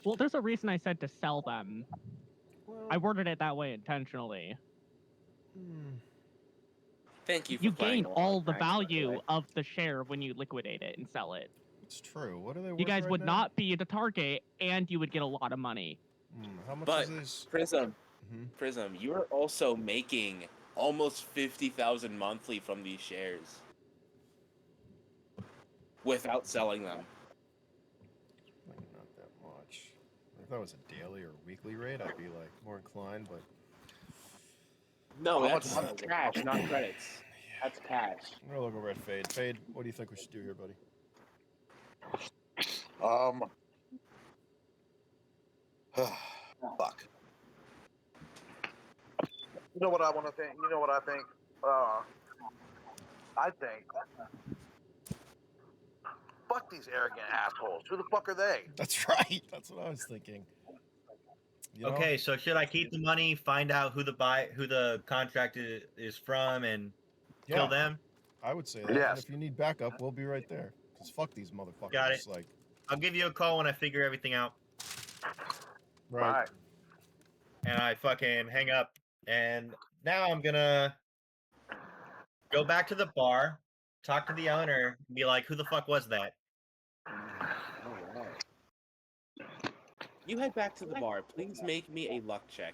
Well, there's a reason I said to sell them. Well, I worded it that way intentionally. Thank you for You playing gain along. all the Thanks, by the value way. of the share when you liquidate it and sell it. It's true. What are they worth You guys right would now? not be the target, and you would get a lot of money. How much But is this? Prism, Mhm. Prism, you are also making almost 50,000 monthly from these shares without selling them. Not that much. If that was a daily or weekly rate, I'd be like more inclined. But No, How that's much- cash, not credits. That's cash. I'm gonna look over at Fade. Fade, what do you think we should do here, buddy? Fuck. You know what I want to think? You know what I think? I think. Fuck these arrogant assholes. Who the fuck are they? That's right. That's what I was thinking. You know? Okay, so should I keep the money, find out who the contract is from, and kill Yeah, them? I would say that. And Yes. if you need backup, we'll be right there. Cause fuck these motherfuckers. Got it. Like, I'll give you a call when I figure everything out. right. All right. And I fucking hang up. And now I'm gonna go back to the bar, talk to the owner, and be like, "Who the fuck was that?" Alright. You head back to the bar. Please make me a luck check.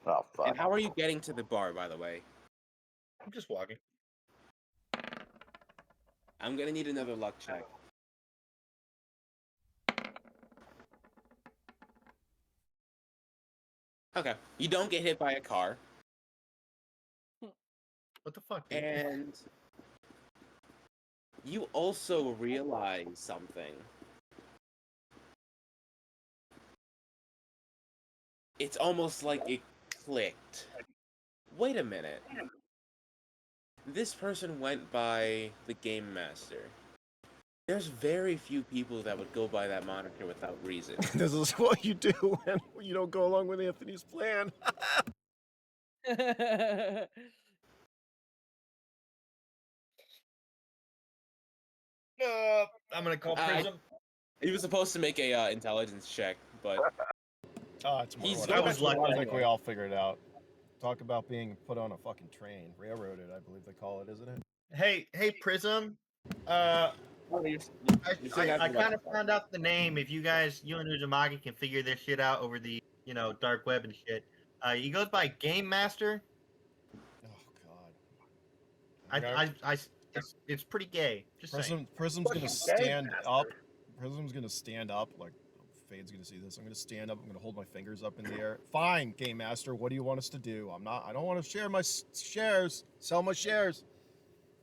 Oh fuck. And how are you getting to the bar, by the way? I'm just walking. I'm gonna need another luck check. Okay. You don't get hit by a car. What the fuck, dude? And you also realize something. It's almost like it clicked. Wait a minute. This person went by the Game Master. There's very few people that would go by that moniker without reason. This is what you do when you don't go along with Anthony's plan. I'm gonna call I- Prism. He was supposed to make a intelligence check, but It's more He's what I was lucky. I think we all figured it out. Talk about being put on a fucking train, railroaded, I believe they call it, isn't it? Hey, Prism. well, I kind of found out the name. If you and Uzumaki can figure this shit out over the dark web and shit. He goes by Game Master. Oh God. It's pretty gay. Just saying. Prism's gonna stand up. Prism's gonna stand up. Like, Fade's gonna see this. I'm gonna stand up. I'm gonna hold my fingers up in the air. Fine, Game Master. What do you want us to do? I don't want to share my shares. Sell my shares.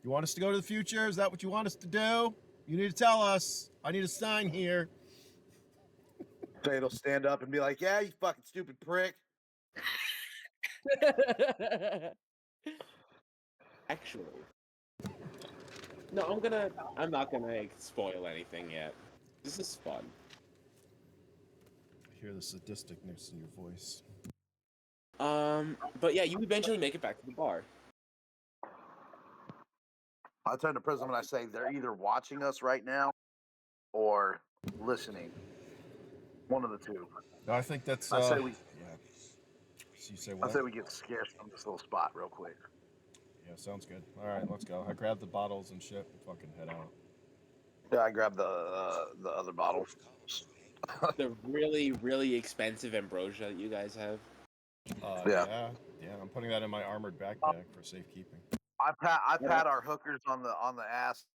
You want us to go to the future? Is that what you want us to do? You need to tell us. I need a sign here. Fade'll stand up and be like, "Yeah, you fucking stupid prick." actually, no, I'm not gonna spoil anything yet. This is fun. I hear the sadisticness in your voice. But yeah, you eventually make it back to the bar. I turn to Prism and I say, "They're either watching us right now or listening." One of the two. No, I think that's. I say we. Yeah. So you say I what? say we get scared from this little spot real quick. Yeah, sounds good. All right, let's go. I grabbed the bottles and shit. And fucking head out. Yeah, I grabbed the other bottle. The really, really expensive ambrosia that you guys have. Yeah. Yeah. I'm putting that in my armored backpack for safekeeping. I pat our hookers on the ass.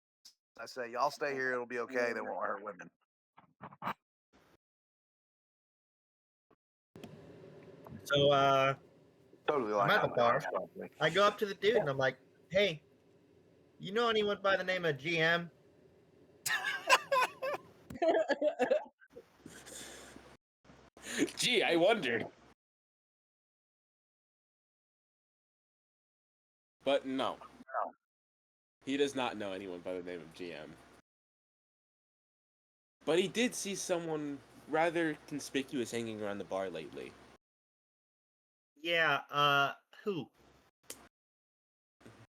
I say, y'all stay here. It'll be okay. They won't hurt women. So Totally I'm like at the that. bar. I go up to the dude and I'm like, "Hey, you know anyone by the name of GM?" Gee, I wondered. But no. He does not know anyone by the name of GM. But he did see someone rather conspicuous hanging around the bar lately. Yeah, who?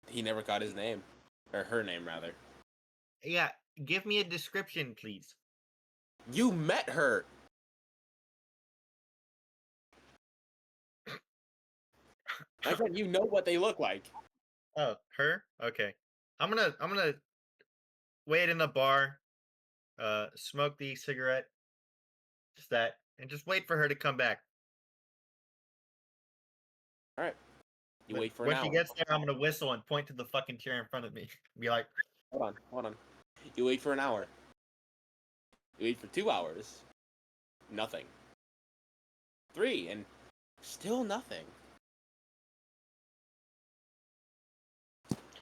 He never got his name. Or her name, rather. Yeah, give me a description, please. You met her! My friend, you know what they look like. Oh, her? Okay. I'm gonna wait in the bar, smoke the cigarette, just that, and just wait for her to come back. Alright. You When- wait for an when hour. she gets there, I'm gonna whistle and point to the fucking chair in front of me. Be like, Hold on. You wait for an hour. You wait for 2 hours. Nothing. 3, and still nothing.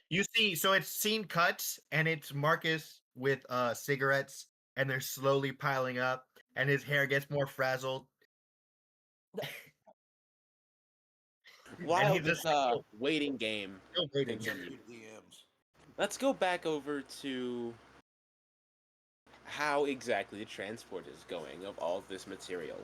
you see, so it's scene cuts, and it's Marcus with cigarettes, and they're slowly piling up, and his hair gets more frazzled. While he's this just waiting game still waiting. continues, DMs. let's go back over to how exactly the transport is going of all of this material.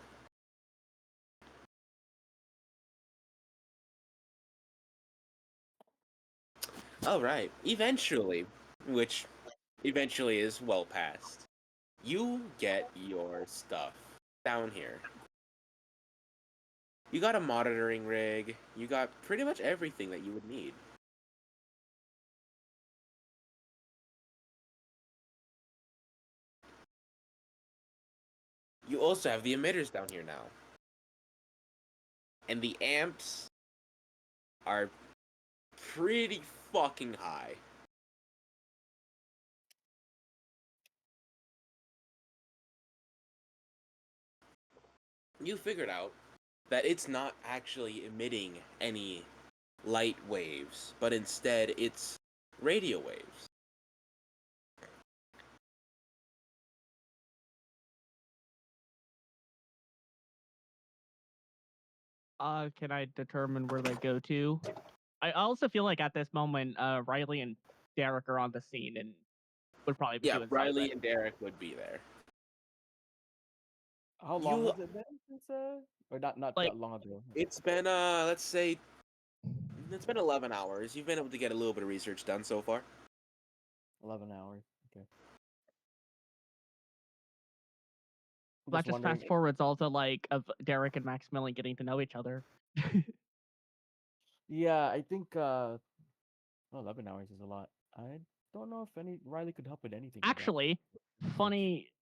Alright, eventually, which eventually is well past, you get your stuff down here. You got a monitoring rig, you got pretty much everything that you would need. You also have the emitters down here now. And the amps are pretty fucking high. You figured out that it's not actually emitting any light waves, but instead it's radio waves. Can I determine where they go to? I also feel like at this moment, Riley and Derek are on the scene and would probably be Yeah, doing Riley something. and Derek would be there. How long You- has it been since or not Like- that long ago? It's been let's say it's been 11 hours. You've been able to get a little bit of research done so far. 11 hours. Okay. I'm That just wondering fast forwards also like of Derek and Maximilian getting to know each other. Yeah, I think well, 11 hours is a lot. I don't know if any Riley could help with anything. with that. Actually, funny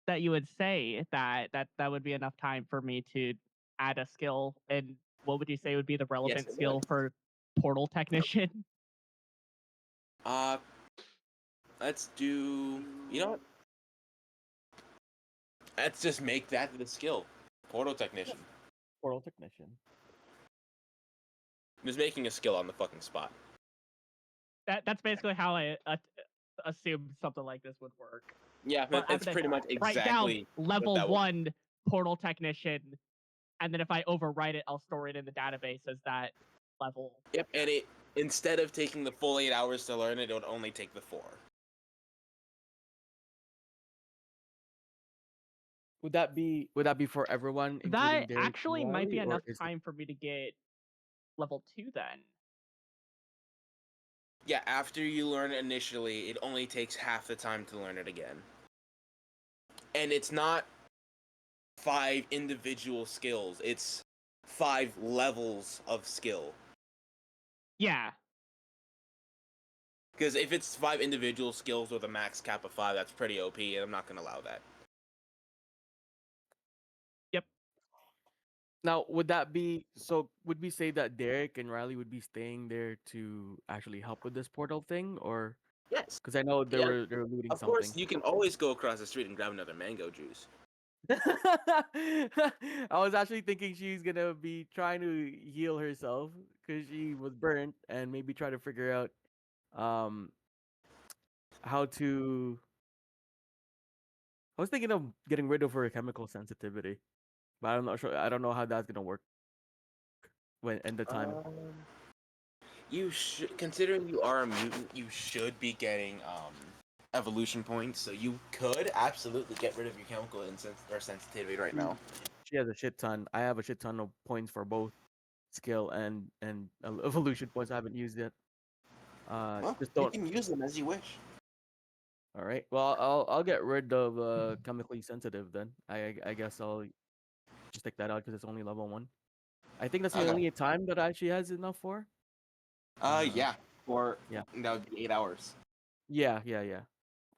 that you would say that would be enough time for me to add a skill. And what would you say would be the relevant it skill would. for portal technician? Let's do. You know what? Let's just make that the skill. Portal technician. Portal technician. I'm just making a skill on the fucking spot. That's basically how I assumed something like this would work. Yeah, For that's pretty much Write exactly down what level that would- 1 portal technician, and then if I overwrite it, I'll store it in the database as that level. Yep, and it instead of taking the full 8 hours to learn it, it would only take the 4. Would that be for everyone? That including Derek and actually might be Riley, or enough is it- time for me to get level 2 then. Yeah, after you learn it initially, it only takes half the time to learn it again. And it's not 5 individual skills. It's 5 levels of skill. Yeah. Because if it's 5 individual skills with a max cap of 5, that's pretty OP, and I'm not going to allow that. Yep. Now, would that be so? Would we say that Derek and Riley would be staying there to actually help with this portal thing, or Yes. because I know Yeah. they're looting Of something? course, you can always go across the street and grab another mango juice. I was actually thinking she's gonna be trying to heal herself because she was burnt, and maybe try to figure out um how to. I was thinking of getting rid of her chemical sensitivity, but I'm not sure. I don't know how that's gonna work when in the time. You should, considering you are a mutant, you should be getting evolution points, so you could absolutely get rid of your chemical or sensitivity right now. She has a shit ton. I have a shit ton of points for both skill and evolution points. I haven't used yet. Well, Just you don't. can use them as you wish. All right. Well, I'll get rid of chemically sensitive then. I guess I'll just take that out because it's only level 1. I think that's the Okay. only time that she has enough for. Yeah. Or Yeah. that would be 8 hours. Yeah.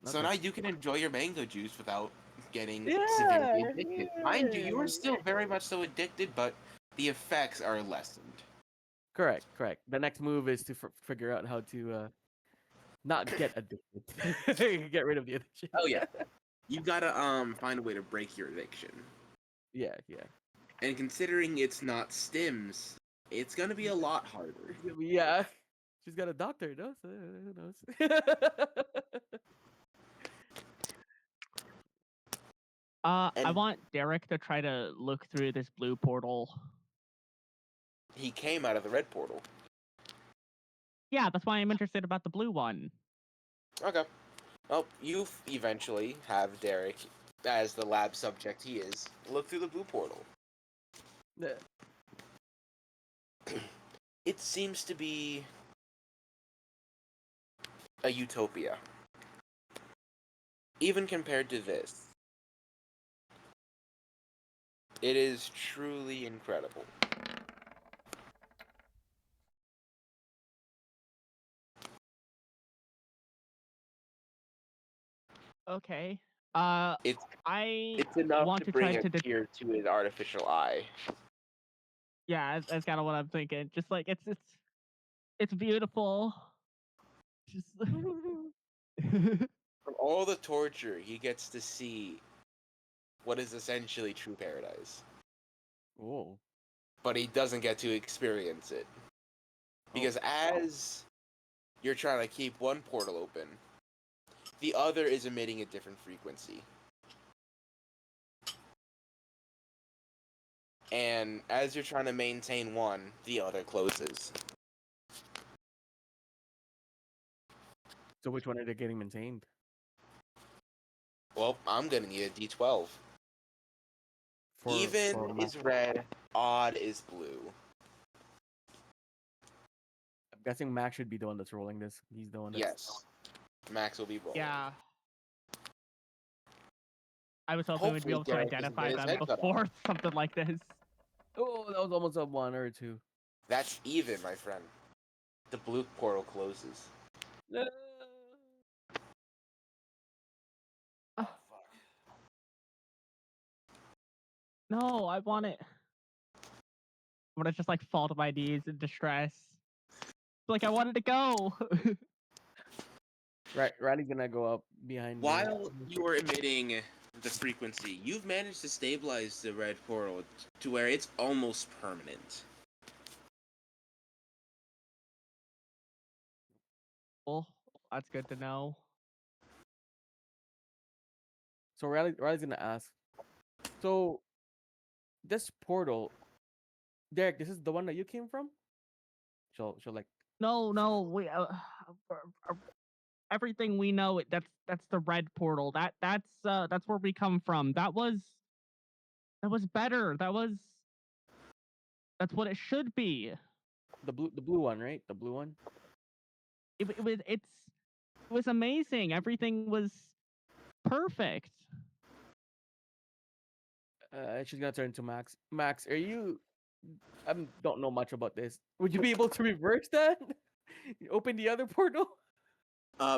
So Okay. now you can enjoy your mango juice without getting Yeah, severely addicted. Mind you, you are still very much so addicted, but the effects are lessened. Correct. The next move is to figure out how to not get addicted. Get rid of the addiction. Oh yeah. You gotta find a way to break your addiction. Yeah. And considering it's not stims, it's gonna be a lot harder. Yeah. She's got a doctor, no? So who knows? I And want Derek to try to look through this blue portal. he came out of the red portal. Yeah, that's why I'm interested about the blue one. Okay. Well, you eventually have Derek, as the lab subject he is, look through the blue portal. Yeah. It seems to be a utopia. Even compared to this, it is truly incredible. Okay. It's I it's enough want to to bring try a to. tear to his artificial eye. Yeah, that's kind of what I'm thinking. Just like it's beautiful. Just. From all the torture, he gets to see what is essentially true paradise. Whoa. But he doesn't get to experience it. Because as you're trying to keep one portal open, the other is emitting a different frequency. And as you're trying to maintain one, the other closes. So which one are they getting maintained? Well, I'm gonna need a D12. Even for is red, odd is blue. I'm guessing Max should be the one that's rolling this. He's the one that's Yes. Max will be rolling. Yeah. I was hoping we'd be Hopefully able to Derek doesn't identify get his them head cut off. before something like this. Oh, that was almost a 1 or a 2. That's even, my friend. The blue portal closes. Oh, no, I want it. I want to just like fall to my knees in distress. Like I wanted to go. Right, Riley's gonna go up behind. While you are emitting the frequency, you've managed to stabilize the red portal to where it's almost permanent. Well, that's good to know. So Riley's gonna ask. So this portal, Derek, this is the one that you came from? She'll like. No, we everything we know. That's the red portal. That's where we come from. That was better. That's what it should be. The blue one, right? The blue one. It was amazing. Everything was perfect. She's gonna turn to Max. Max, are you? I don't know much about this. Would you be able to reverse that? Open the other portal?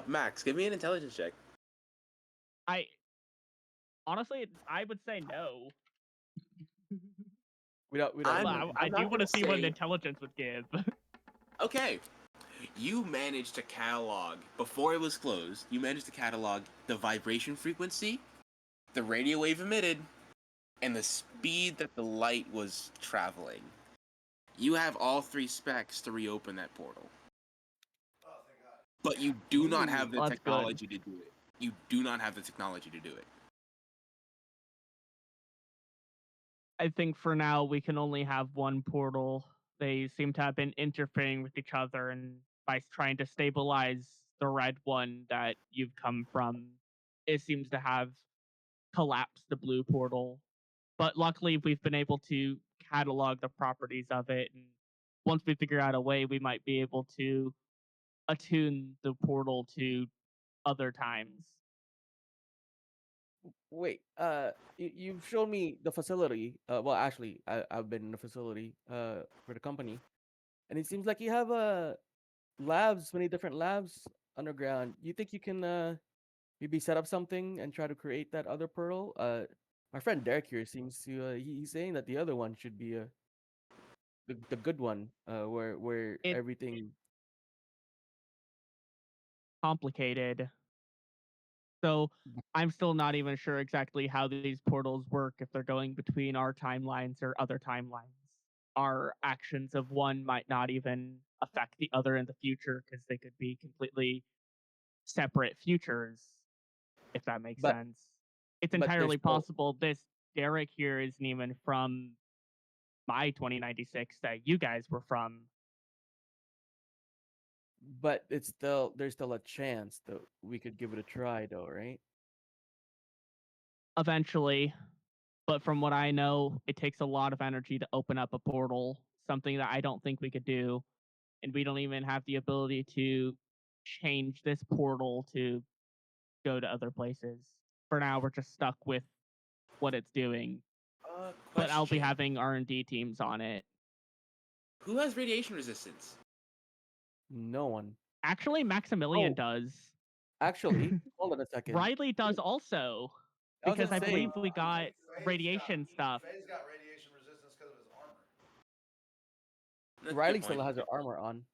Max, give me an intelligence check. I honestly, I would say no. Without I'm- But knowing. I I'm do not want to gonna see what an say- intelligence would give. Okay. You managed to catalog, before it was closed, you managed to catalog the vibration frequency, the radio wave emitted, and the speed that the light was traveling. You have all 3 specs to reopen that portal. But you do not have the Well, that's good. technology to do it. You do not have the technology to do it. I think for now we can only have one portal. They seem to have been interfering with each other, and by trying to stabilize the red one that you've come from, it seems to have collapsed the blue portal. But luckily, we've been able to catalog the properties of it, and once we figure out a way, we might be able to attune the portal to other times. Wait, you've shown me the facility. Well, actually, I've been in the facility for the company, and it seems like you have labs, many different labs underground. You think you can maybe set up something and try to create that other portal? My friend Derek here seems to he's saying that the other one should be the good one, where It- everything. Complicated. So I'm still not even sure exactly how these portals work, if they're going between our timelines or other timelines. Our actions of one might not even affect the other in the future because they could be completely separate futures, if that makes But- sense. It's but there's entirely still- possible this Derek here isn't even from my 2096 that you guys were from. But there's still a chance that we could give it a try, though, right? Eventually. But from what I know, it takes a lot of energy to open up a portal, something that I don't think we could do. And we don't even have the ability to change this portal to go to other places. For now, we're just stuck with what it's doing. But I'll be Question. having R&D teams on it. Who has radiation resistance? No one. Actually, Maximilian Oh. does. Actually, hold on a second. Riley does also. I was Because I gonna say- believe we got radiation stuff. Faye's got radiation resistance because of his armor. That's a good Riley still point. has her armor on.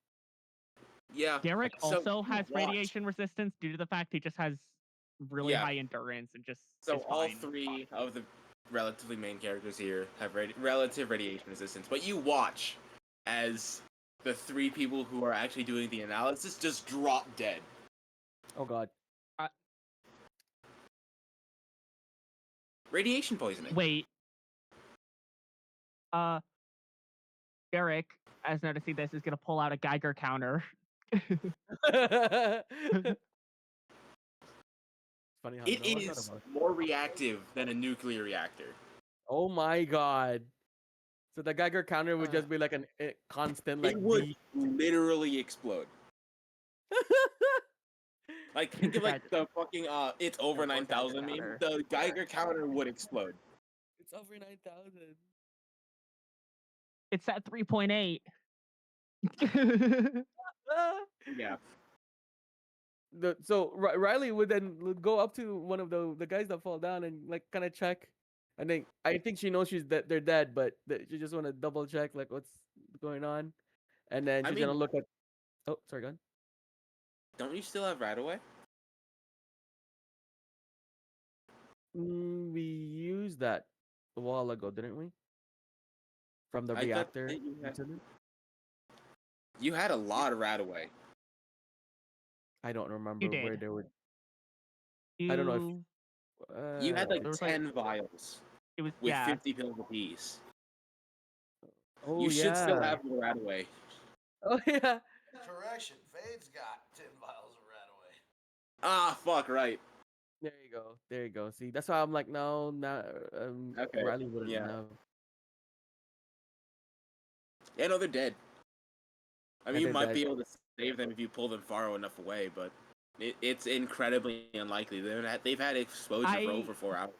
Yeah. Derek So also you has watch. radiation resistance due to the fact he just has really Yeah. high endurance and just So is all fine. 3 of the relatively main characters here have relative radiation resistance, but you watch as the 3 people who are actually doing the analysis just drop dead. Oh god. Radiation poisoning. Wait. Derek, as noticing this, is gonna pull out a Geiger counter. Funny how It no one thought is about it. more reactive than a nuclear reactor. Oh my god. So the Geiger counter would just be like a constant like It would beep. literally explode. Like think of like the fucking it's over Or Geiger 9,000 meme. counter. The Geiger counter would explode. It's over 9,000. It's at 3.8. Yeah. So Riley would go up to one of the guys that fall down and like kind of check. And then I think she knows they're dead, but she just want to double check like what's going on. And then I she's mean- gonna look at. Oh, sorry, go on. Don't you still have right away? We used that a while ago, didn't we? From the I thought reactor that you had- incident. You had a lot of right away. I don't remember did. where they were. I don't know if You had like There was, like- 10 vials it was with yeah. 50 pills apiece. Oh You should still yeah. have the right away. Oh yeah. Correction, Fade's got 10 vials of Radaway. Ah, fuck, right. There you go. There you go. See, that's why I'm like, no, not Okay, Riley wouldn't yeah. know. Yeah, no, they're dead. I mean, Yeah, you they're might dead. be able to save them if you pull them far enough away, but it's incredibly unlikely. They've had exposure for I- over 4 hours.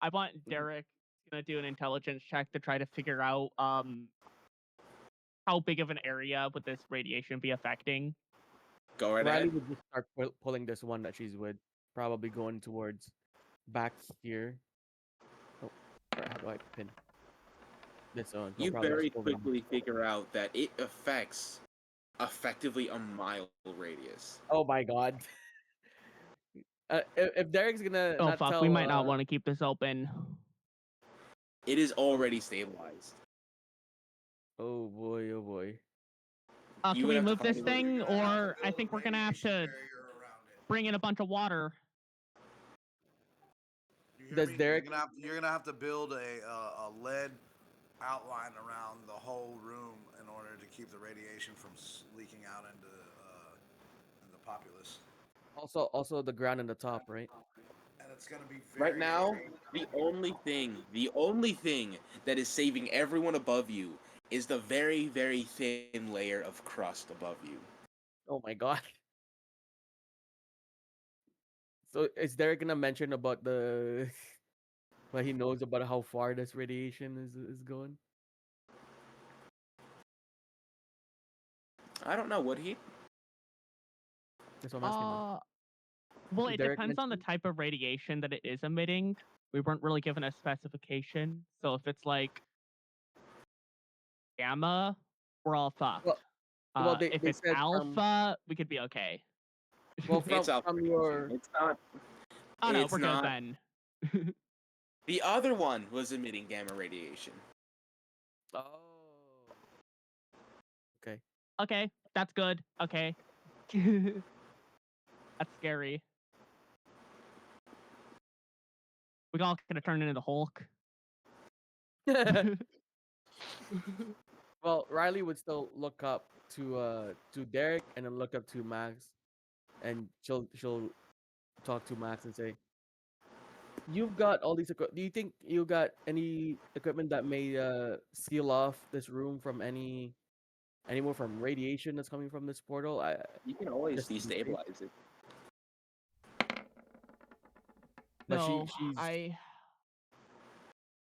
I want Derek gonna do an intelligence check to try to figure out how big of an area would this radiation be affecting. Go right Riley ahead. would just start pulling this one that she's with, probably going towards back here. Oh, how do I pin this on? He'll You probably very just pull them. quickly figure out that it affects effectively a mile radius. Oh my god. If Derek's gonna Oh not fuck, tell, we might not want to keep this open. It is already stabilized. oh boy, oh boy. You Can would we have to move find this a way- thing, You're gonna have or to I build think a we're gonna have radiation to barrier around it. bring in a bunch of water. You hear Does me? Derek- You're gonna have to build a lead outline around the whole room in order to keep the radiation from leaking out into the populace. Also the ground and the top, right? And it's gonna be very, Right now, very- the only thing that is saving everyone above you is the very, very thin layer of crust above you. Oh my god. So is Derek gonna mention about the what he knows about how far this radiation is going? I don't know, would he? That's what I'm asking. Well, Did it Derek depends on the mention? type of radiation that it is emitting. We weren't really given a specification, so if it's like gamma, we're all fucked. Well, If they it's said alpha, we could be okay. well It's from alpha your radiation. It's not. Oh no, it's we're not. good then. The other one was emitting gamma radiation. oh okay. Okay, that's good. Okay. That's scary. We all gonna turn into the Hulk. Well, Riley would still look up to Derek and then look up to Max, and she'll talk to Max and say, "You've got all these equipment. Do you think you got any equipment that may seal off this room from anymore from radiation that's coming from this portal? You can always Just to be safe. destabilize it. But No, she's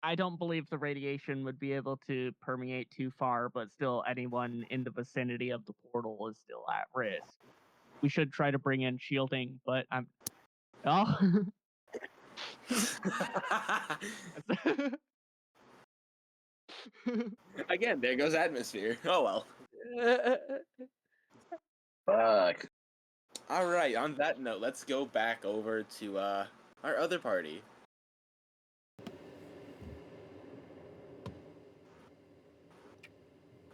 I don't believe the radiation would be able to permeate too far, but still anyone in the vicinity of the portal is still at risk. We should try to bring in shielding, but I'm oh Again, there goes atmosphere. Oh well. Fuck. All right. On that note, let's go back over to our other party.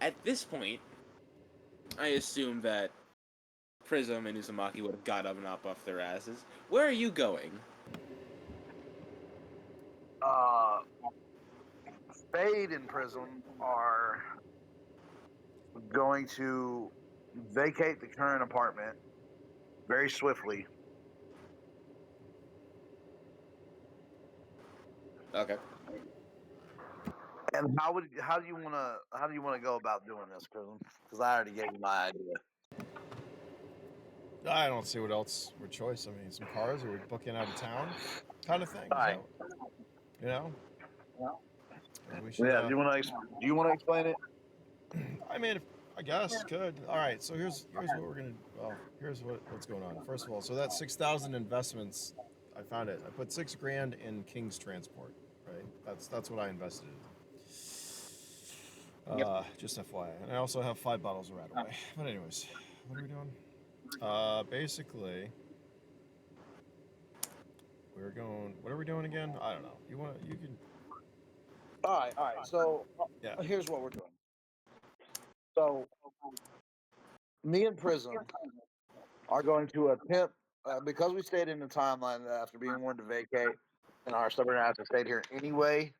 At this point, I assume that Prism and Uzumaki would have got up and up off their asses. Where are you going? Fade and Prism are going to vacate the current apartment very swiftly. Okay. And how do you want to go about doing this, Prism? Because I already gave you my idea. I don't see what else we're choice. I mean, some cars, or we booking out of town, kind of thing. Is Alright. that, you know. We should, Yeah. Do you want to explain it? I mean, I guess could. All right. So here's what we're gonna. Well, here's what's going on. First of all, so that 6,000 investments, I found it. I put $6,000 in King's Transport. Right. That's what I invested in. Just FYI, and I also have 5 bottles of Radaway. But anyways, what are we doing? Basically, we're going. What are we doing again? I don't know. You can. All right. So Yeah. here's what we're doing. So me and Prism are going to attempt because we stayed in the timeline after being warned to vacate, and our stubborn ass have stayed here anyway.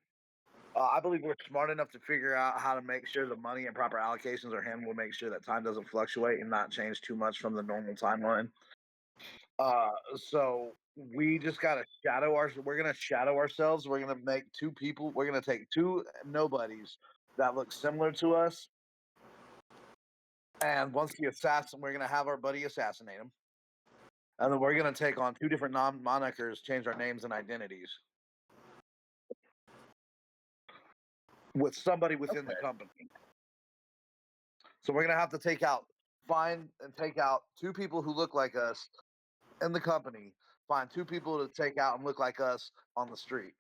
I believe we're smart enough to figure out how to make sure the money and proper allocations are handled. We'll make sure that time doesn't fluctuate and not change too much from the normal timeline. So we just gotta we're gonna shadow ourselves. We're gonna make 2 people. We're gonna take 2 nobodies that look similar to us. And once the assassin, we're gonna have our buddy assassinate him. And then we're gonna take on 2 different monikers, change our names and identities. with somebody within the company. So we're gonna have to find and take out 2 people who look like us in the company. Find 2 people to take out and look like us on the street.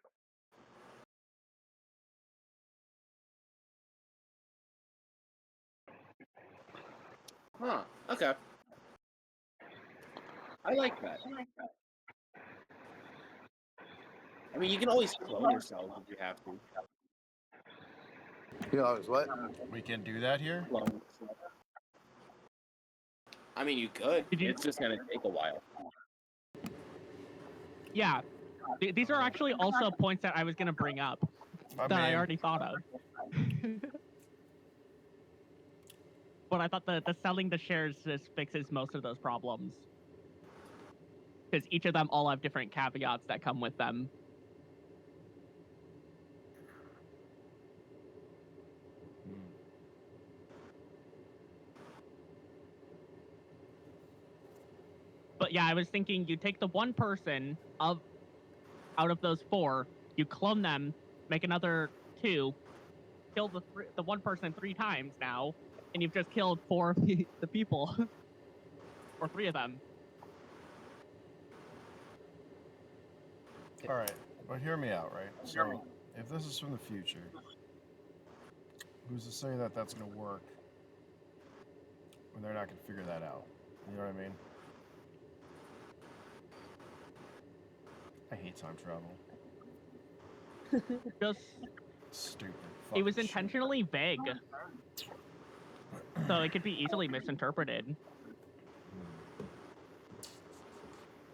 Huh. Okay. I like that. I mean, you can always clone yourself if you have to. You know, what? We can do that here? Clone. I mean, you could. Did you- It's just gonna take a while. Yeah, these are actually also points that I was gonna bring up that I already thought of. But I thought the selling the shares just fixes most of those problems. Because each of them all have different caveats that come with them. But yeah, I was thinking you take the one person out of those 4, you clone them, make another 2, kill the one person 3 times now, and you've just killed 4 of the people. Or 3 of them. All right, but hear me out, right? So, if this is from the future, who's to say that that's going to work when they're not going to figure that out? You know what I mean? I hate time travel. Just Stupid. it was fucking shit. intentionally vague. So it could be easily misinterpreted.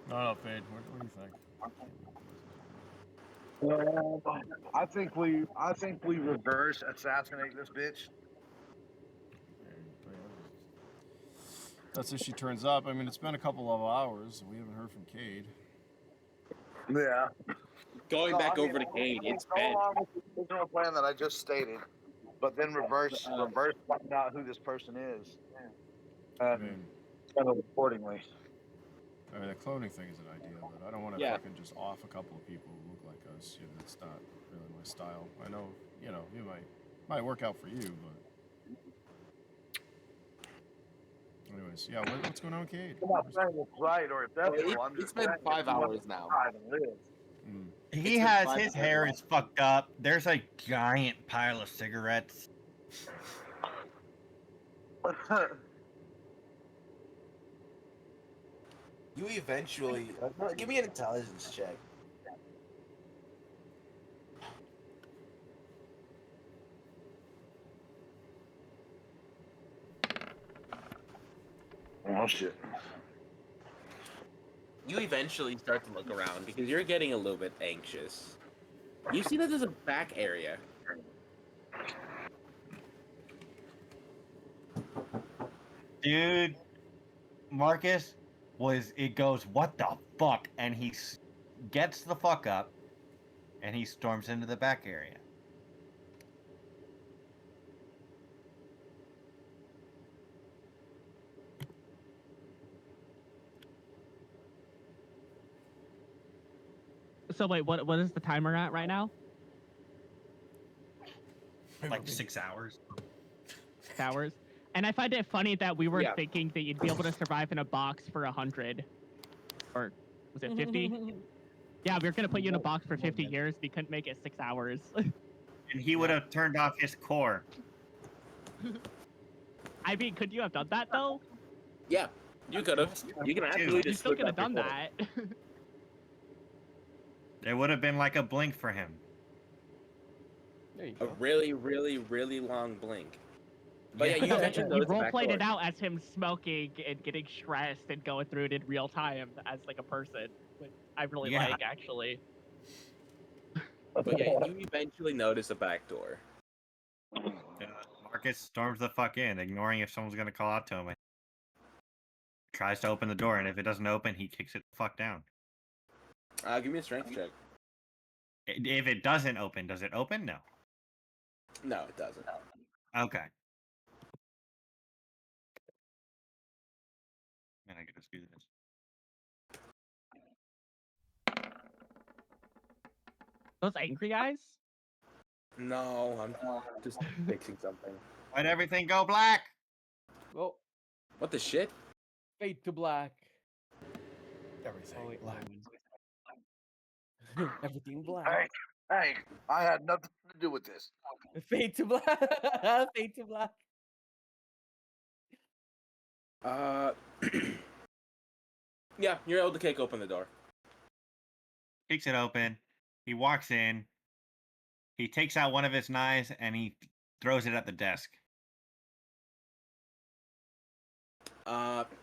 No, Fade. What do you think? I think we reverse assassinate this bitch. That's if she turns up. I mean, it's been a couple of hours. We haven't heard from Cade. Yeah. Going back over to Cade, it's go bad. along with the original plan that I just stated, but then reverse find out who this person is, and kind of accordingly. I mean, the cloning thing is an idea, but I don't want to fucking just off a couple of people who look like us. You know, that's not really my style. I know, you know, it might work out for you, but. Anyways, yeah, what's going on with Cade? I'm not saying it's right or it's ethical. It's been 5 hours now. He has his hair is fucked up. There's a giant pile of cigarettes. You eventually give me an intelligence check. Oh shit. You eventually start to look around because you're getting a little bit anxious. You see that there's a back area. Dude, Marcus goes, what the fuck? And he gets the fuck up and he storms into the back area. So wait, what is the timer at right now? Like 6 hours. 6 hours. And I find it funny that we were Yeah. thinking that you'd be able to survive in a box for 100. Or was it 50? Yeah, we were gonna put you in a box for 50 years. We couldn't make it 6 hours. And he would have turned off his core. I mean, could you have done that though? Yeah, you could have. You can absolutely You just still slip could have back done and that. It would have been like a blink for him. There you forth. go. A really, really, really long blink. But yeah, you No, eventually you notice the role back played door. it out as him smoking and getting stressed and going through it in real time as like a person, which I really Yeah. like actually. But yeah, you eventually notice a back door. Marcus storms the fuck in, ignoring if someone's gonna call out to him. Tries to open the door, and if it doesn't open, he kicks it the fuck down. Give me a strength check. If it doesn't open, does it open? No. No, it doesn't. Okay. And I can just do this. Those angry guys? No, I'm just fixing something. Let everything go black. Well, What the shit? fade to black. Everything. Oh wait, black. everything black. Hey, I had nothing to do with this. Fade to black. Fade to black. Yeah, you're able to kick open the door. Kicks it open. He walks in. He takes out one of his knives and he throws it at the desk.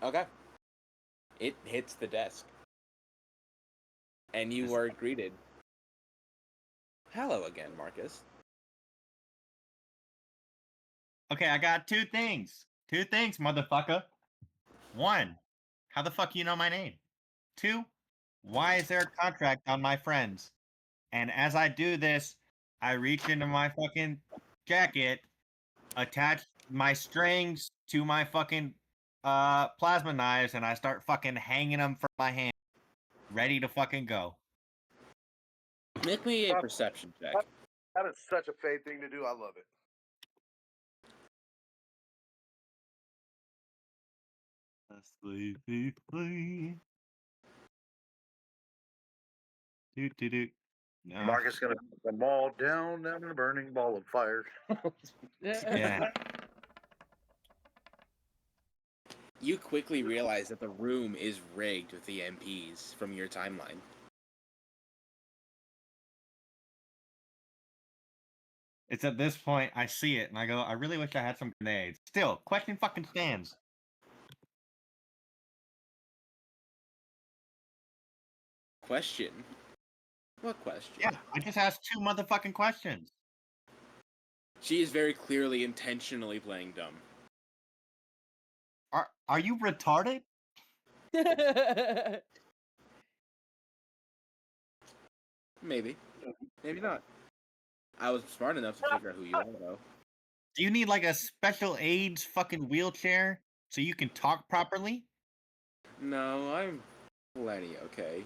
Okay. It hits the desk. And you are greeted. Hello again, Marcus. Okay, I got two things. Two things, motherfucker. One, how the fuck you know my name? Two, why is there a contract on my friends? And as I do this, I reach into my fucking jacket, attach my strings to my fucking plasma knives, and I start fucking hanging them from my hand, ready to fucking go. Make me a perception check. That is such a Fade thing to do. I love it. No. Marcus gonna put them all down in a burning ball of fire. Yeah. You quickly realize that the room is rigged with the MPs from your timeline. It's at this point I see it and I go, I really wish I had some grenades. Still, question fucking stands. Question? What question? Yeah, I just asked two motherfucking questions. She is very clearly intentionally playing dumb. Are you retarded? Maybe. Maybe not. I was smart enough to figure out who you are, though. Do you need like a special AIDS fucking wheelchair so you can talk properly? No, I'm plenty okay.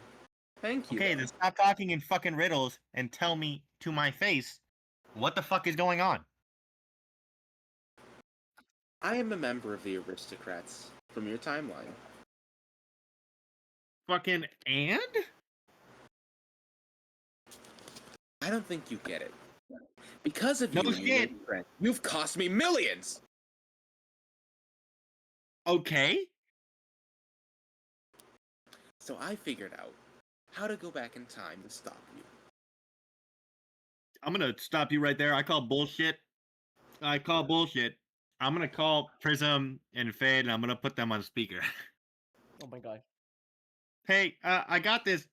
Thank you. Okay, though. then stop talking in fucking riddles and tell me to my face what the fuck is going on. I am a member of the Aristocrats from your timeline. Fucking and? I don't think you get it. Because of No you, shit. you've cost me millions! Okay. So I figured out how to go back in time to stop you. I'm gonna stop you right there. I call bullshit. I call bullshit. I'm gonna call Prism and Fade and I'm gonna put them on speaker. Oh my god. Hey, I got this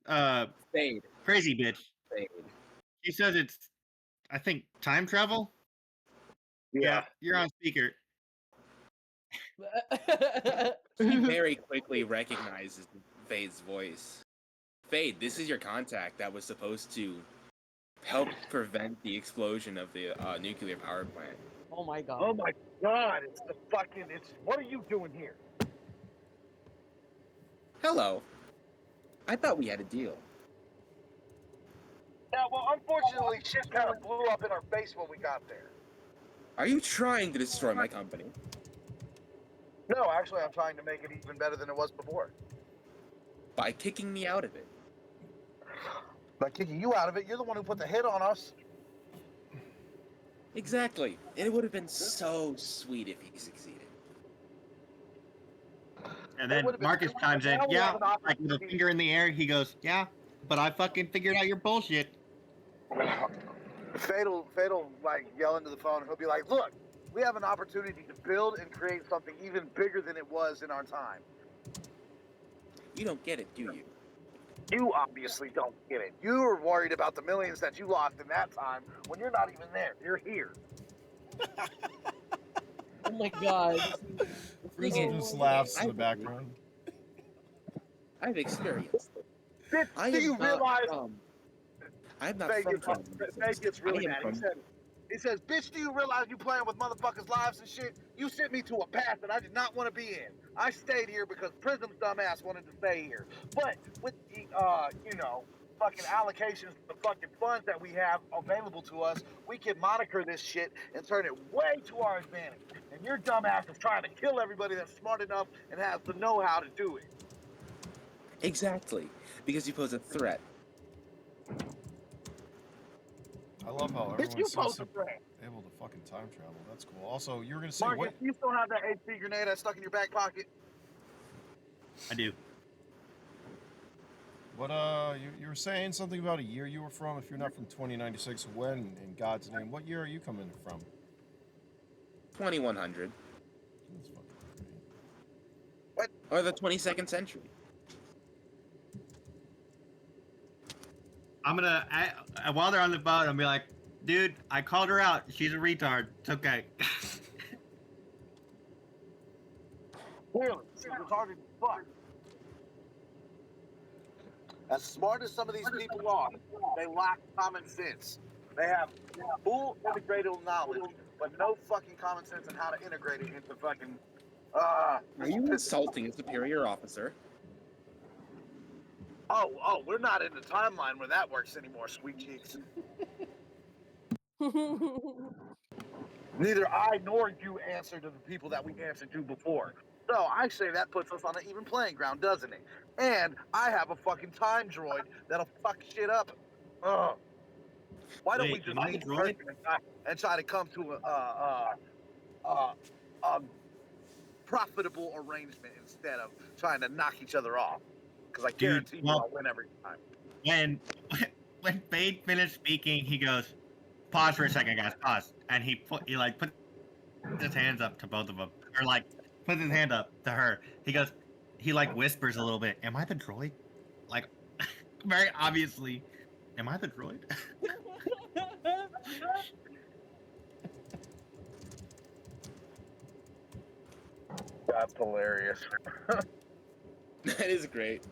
Fade. crazy bitch. Fade. She says it's, I think, time travel? Yeah, you're on speaker. He very quickly recognizes Fade's voice. Fade, this is your contact that was supposed to help prevent the explosion of the nuclear power plant. Oh my god. Oh my god! It's the fucking. It's. What are you doing here? Hello. I thought we had a deal. Yeah, well, unfortunately, shit kind of blew up in our face when we got there. Are you trying to destroy my company? No, actually, I'm trying to make it even better than it was before. By kicking me out of it. By kicking you out of it, you're the one who put the hit on us. Exactly. And it would have been so sweet if he succeeded. And then Marcus chimes in, yeah, like with a finger in the air, he goes, yeah, but I fucking figured out your bullshit. Fade'll like yell into the phone and he'll be like, look, we have an opportunity to build and create something even bigger than it was in our time. You don't get it, do you? You obviously don't get it. You were worried about the millions that you lost in that time when you're not even there. You're here. Oh my god. Prism just laughs in the background. I've experienced it. Bitch, do you realize? I'm not Fade from gets really mad. He says, bitch, do you realize you playing with motherfuckers' lives and shit? You sent me to a path that I did not want to be in. I stayed here because Prism's dumbass wanted to stay here. But with the, you know, fucking allocations, the fucking funds that we have available to us, we can moniker this shit and turn it way to our advantage. And your dumbass is trying to kill everybody that's smart enough and has the know-how to do it. Exactly, because you pose a threat. I love how It's everyone you seems post to a threat. able to fucking time travel. That's cool. Also, you were gonna say Marcus, what? you still have that HP grenade that's stuck in your back pocket? I do. What you were saying something about a year you were from. If you're not from 2096, when in God's name? What year are you coming from? 2100. That's fucking great. What? Or the 22nd century. I'm gonna while they're on the boat, I'll be like, dude, I called her out. She's a retard. It's okay. Clearly, she's retarded as fuck. As smart as some of these people are, they lack common sense. They have full integrated knowledge, but no fucking common sense on how to integrate it into fucking. Are you insulting a superior officer? Oh, we're not in the timeline where that works anymore, sweet cheeks. Neither I nor you answer to the people that we answered to before. So I say that puts us on an even playing ground, doesn't it? And I have a fucking time droid that'll fuck shit up. Ugh. Why don't we Wait, just am I meet the in droid? person and try to come to a profitable arrangement instead of trying to knock each other off? Because I Dude, guarantee you well- I'll win every time. When Fade finished speaking, he goes, "Pause for a second, guys. Pause." And he put his hands up to both of them, or like puts his hand up to her. He whispers a little bit. Am I the droid? Like, very obviously, am I the droid? That's hilarious. That is great.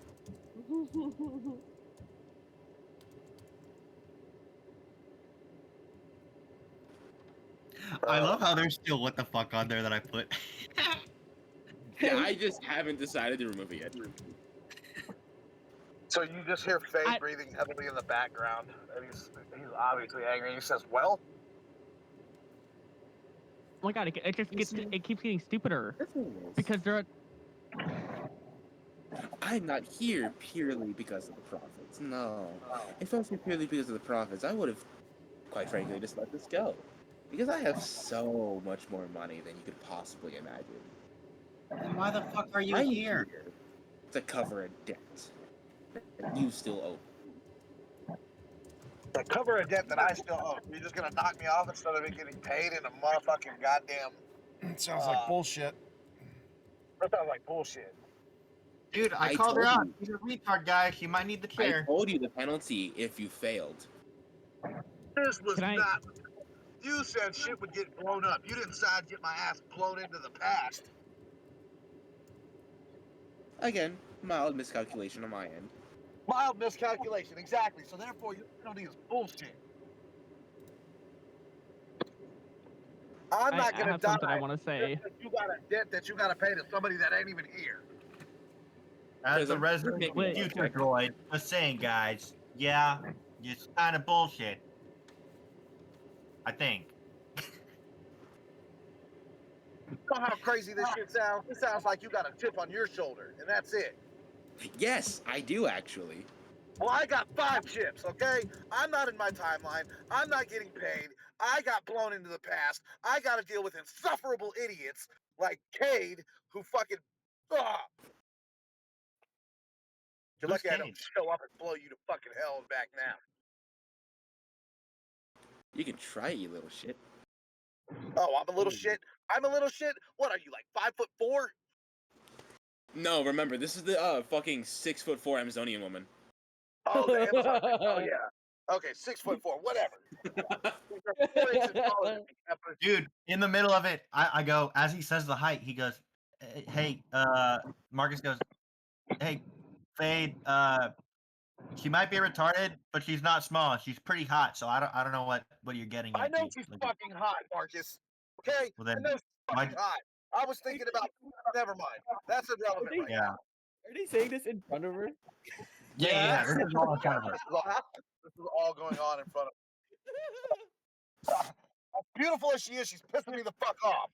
I love how there's still what the fuck on there that I put. Yeah, I just haven't decided to remove it yet. So you just hear Faye breathing heavily in the background, and he's obviously angry. And he says, "Well, Oh my god, it keeps getting stupider because they're I'm not here purely because of the profits. No. If I was here purely because of the profits, I would have, quite frankly, just let this go. Because I have so much more money than you could possibly imagine. Then why the fuck are you I'm here? to cover a debt that you still owe. to cover a debt that I still owe, you're just gonna knock me off instead of me getting paid in a motherfucking goddamn." It sounds like bullshit. That sounds like bullshit. Dude, I I called her told out. you. She's a retard, guy. She might need the I chair. told you the penalty if you failed. This was Can I- not. You said shit would get blown up. You didn't decide to get my ass blown into the past. Again, mild miscalculation on my end. Mild miscalculation, exactly. So therefore, your penalty is bullshit. I'm not I gonna have die. something I want to say. You got a debt that you gotta pay to somebody that ain't even here. As a Prism, resident make me future look. droid, just saying, guys. Yeah, it's kind of bullshit. I think. You know how crazy this shit sounds? It sounds like you got a chip on your shoulder, and that's it. Yes, I do actually. Well, I got 5 chips, okay? I'm not in my timeline. I'm not getting paid. I got blown into the past. I got to deal with insufferable idiots like Cade, who fucking. Ugh. You're Who's lucky I don't Cade? show up and blow you to fucking hell and back now. You can try it, you little shit. Oh, I'm a little shit. I'm a little shit. What are you, like 5'4"? No, remember, this is the fucking 6'4" Amazonian woman. Oh, the Amazon. Oh yeah. Okay, 6'4", whatever. You're 4 inches taller than me, Pepper. Dude, in the middle of it, I go, as he says the height, he goes, hey, Marcus goes, hey, Fade, she might be retarded, but she's not small. She's pretty hot, so I don't know what you're getting I at. know dude. she's Like, fucking hot, Marcus. Okay? Well, I then, know she's why- fucking hot. I was thinking about. Never mind. That's irrelevant right yeah. now. Are they saying this in front of her? Yeah. This is all in front of her. This is all going on in front of her. As beautiful as she is, she's pissing me the fuck off.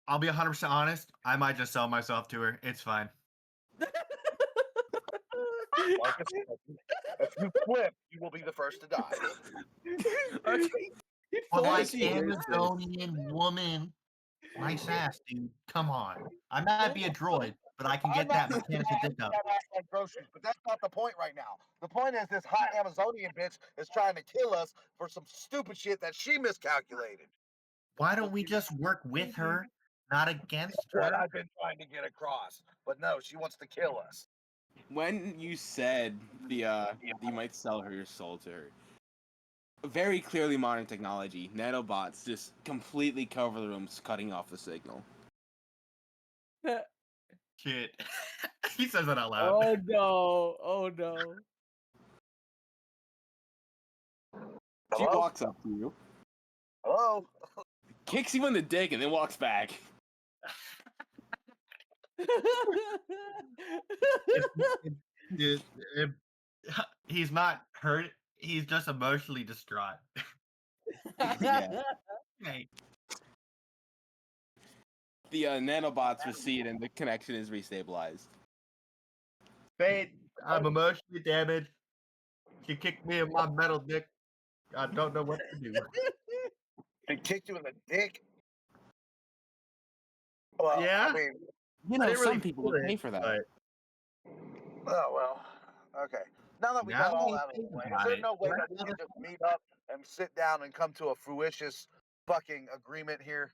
I'll be 100% honest. I might just sell myself to her. It's fine. Marcus, if you flip, you will be the first to die. Okay. But like She hears this. Amazonian woman, nice ass, dude. Come on. I might be a droid, but I can get that mechanical dick up. Like groceries, but that's not the point right now. The point is this hot Amazonian bitch is trying to kill us for some stupid shit that she miscalculated. Why don't we just work with her, not against That's what her? I've been trying to get across. But no, she wants to kill us. When you said you might sell her your soul to her, very clearly modern technology, nanobots just completely cover the rooms, cutting off the signal. Shit. He says that out loud. Oh no! Oh no! She Hello? walks up to you, Hello? kicks you in the dick, and then walks back. He's not hurt. He's just emotionally distraught. Yeah. Hey. The nanobots recede, and the connection is restabilized. Fate, I'm emotionally damaged. She kicked me in my metal dick. I don't know what to do. They kicked you in the dick? Well, Yeah? I mean, You know, didn't some really people feel would it, pay for that. but oh, well, okay. Now that we Now got all that that you out of the way, think is about there it, no way right that we can just meet up and sit down and come to a fruitious fucking agreement here?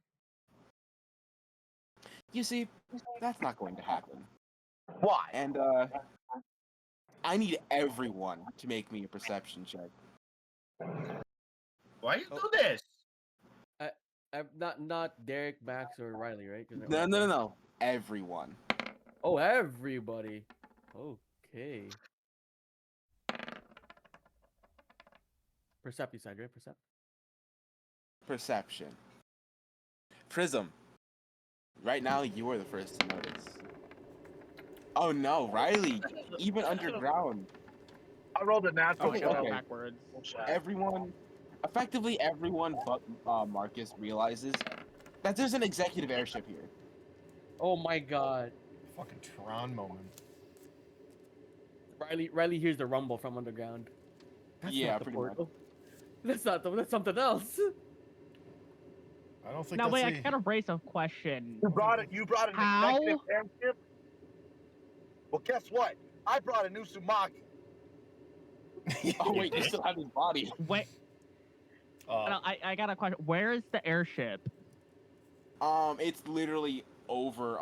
You see, that's not going to happen. Why? And I need everyone to make me a perception check. why you do this? I'm not Derek, Max, or Riley, right? 'Cause No. Everyone. Oh, everybody. Okay. Percept, you said, right? Percept. Perception. Prism. Right now, you are the first to notice. Oh no, Riley! Even underground, I rolled a natural Okay, Going okay. backwards. effectively everyone but Marcus realizes that there's an executive airship here. Oh my God. Fucking Tron moment. Riley hears the rumble from underground. That's Yeah, not the pretty much. portal. That's not the. That's something else. I don't think Now that's wait, I the... gotta raise a question. You brought it. You brought an How? executive airship. Well, guess what? I brought a new Sumaki. Oh wait, you still have his body. Wait, no, I got a question. Where is the airship? It's literally over.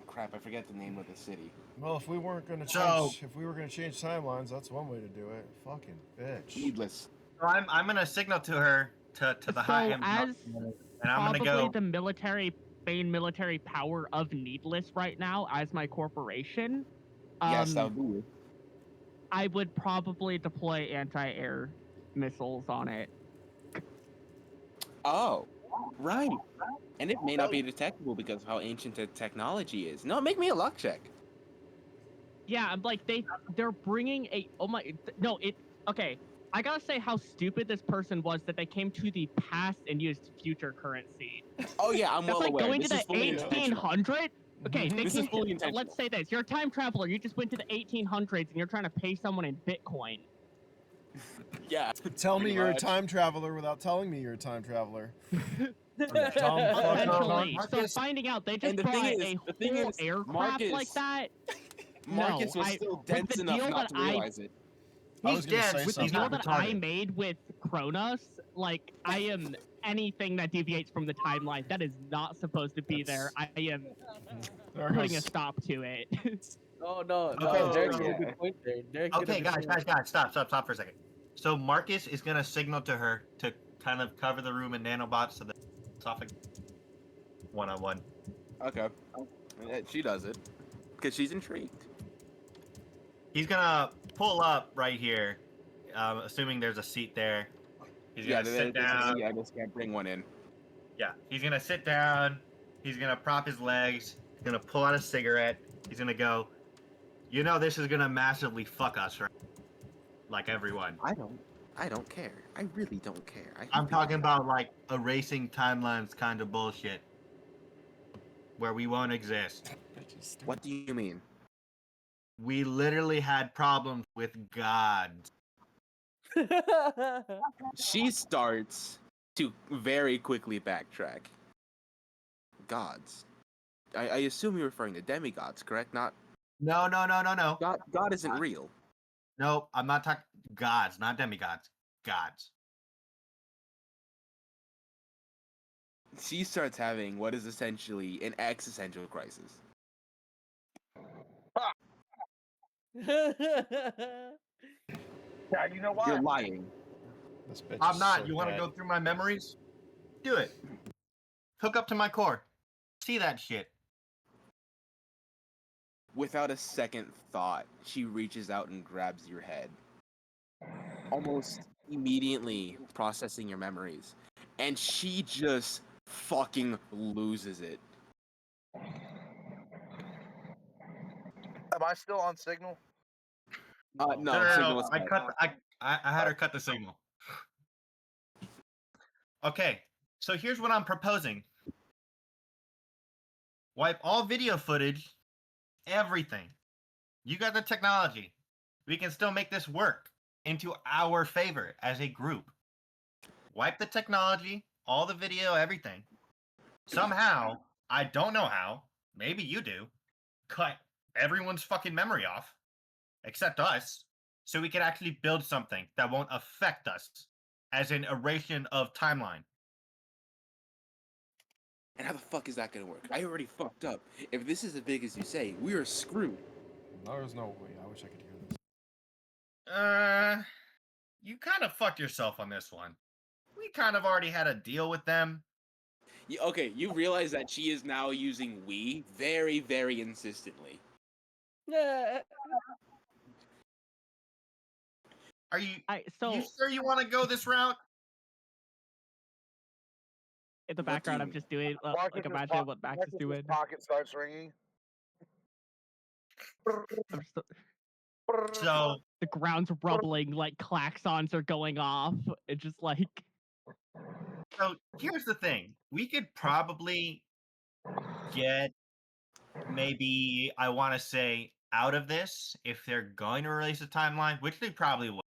Crap, I forget the name of the city. Well, if we weren't gonna So- change, if we were gonna change timelines, that's one way to do it. Fucking bitch. Needless. So I'm gonna signal to her to the high So end, as and I'm gonna probably go. the main military power of Needless right now as my corporation, Yes, that would be you. I would probably deploy anti-air missiles on it. Oh, right. And it may not be detectable because of how ancient the technology is. No, make me a luck check. Yeah, I'm like they're bringing a okay. I gotta say how stupid this person was that they came to the past and used future currency. Oh yeah, I'm That's well like aware. going This to is the fully intentional. 1800s. Okay, Mhm. they This is came fully to, intentional. let's say this: you're a time traveler. You just went to the 1800s and you're trying to pay someone in Bitcoin. Yeah. Tell me pretty you're much. a time traveler without telling me you're a time traveler. Dumb Essentially, so Marcus. finding out they And just the brought thing is- a the thing whole is, aircraft like Marcus- that. Marcus No, was still with dense the enough deal not that to realize it. I was gonna say with the something. deal not that I retarded. made with Kronos, like I am anything that deviates from the timeline that is not supposed to be there. I am There putting a goes- stop to it. Oh no, Okay, Derek's got a yeah. good point there. Derek's got a Okay, good guys, point. stop for a second. So Marcus is gonna signal to her to kind of cover the room in nanobots so that it's off one-on-one. Okay. She does it. Because she's intrigued. He's gonna pull up right here, assuming there's a seat there. He's Yeah, gonna sit down. I just can't bring one in. Yeah, he's gonna sit down He's gonna prop his legs. He's gonna pull out a cigarette. He's gonna go, this is gonna massively fuck us, right? Like everyone. I don't care. I really don't care. I'm talking about like erasing timelines kind of bullshit. Where we won't exist. What do you mean? We literally had problems with gods. She starts to very quickly backtrack. Gods. I assume you're referring to demigods, correct? Not No. God isn't real. No, I'm not talking gods, not demigods. Gods. She starts having what is essentially an existential crisis. Yeah, you know what? You're lying. This bitch I'm is not. so You want to bad. go through my memories? Do it. Hook up to my core. See that shit. Without a second thought, she reaches out and grabs your head. Almost immediately processing your memories. And she just fucking loses it. Am I still on signal? No, signal is I cut. cut. I had her cut the signal. Okay, so here's what I'm proposing. Wipe all video footage, everything. You got the technology. We can still make this work into our favor as a group. Wipe the technology, all the video, everything. Somehow, I don't know how, maybe you do, cut everyone's fucking memory off, except us, so we can actually build something that won't affect us as an erasure of timeline. And how the fuck is that gonna work? I already fucked up. If this is as big as you say, we are screwed. There's no way. I wish I could hear this. You kind of fucked yourself on this one. We kind of already had a deal with them. Okay, you realize that she is now using we very, very insistently. Are you So you sure you want to go this route? in the What do you background, I'm mean? just doing like Marcus's imagine what Max is Marcus's doing. pocket starts ringing. I'm just, So the ground's rumbling, like klaxons are going off. It's just like here's the thing. We could probably get maybe, I want to say, out of this if they're going to release a timeline, which they probably will.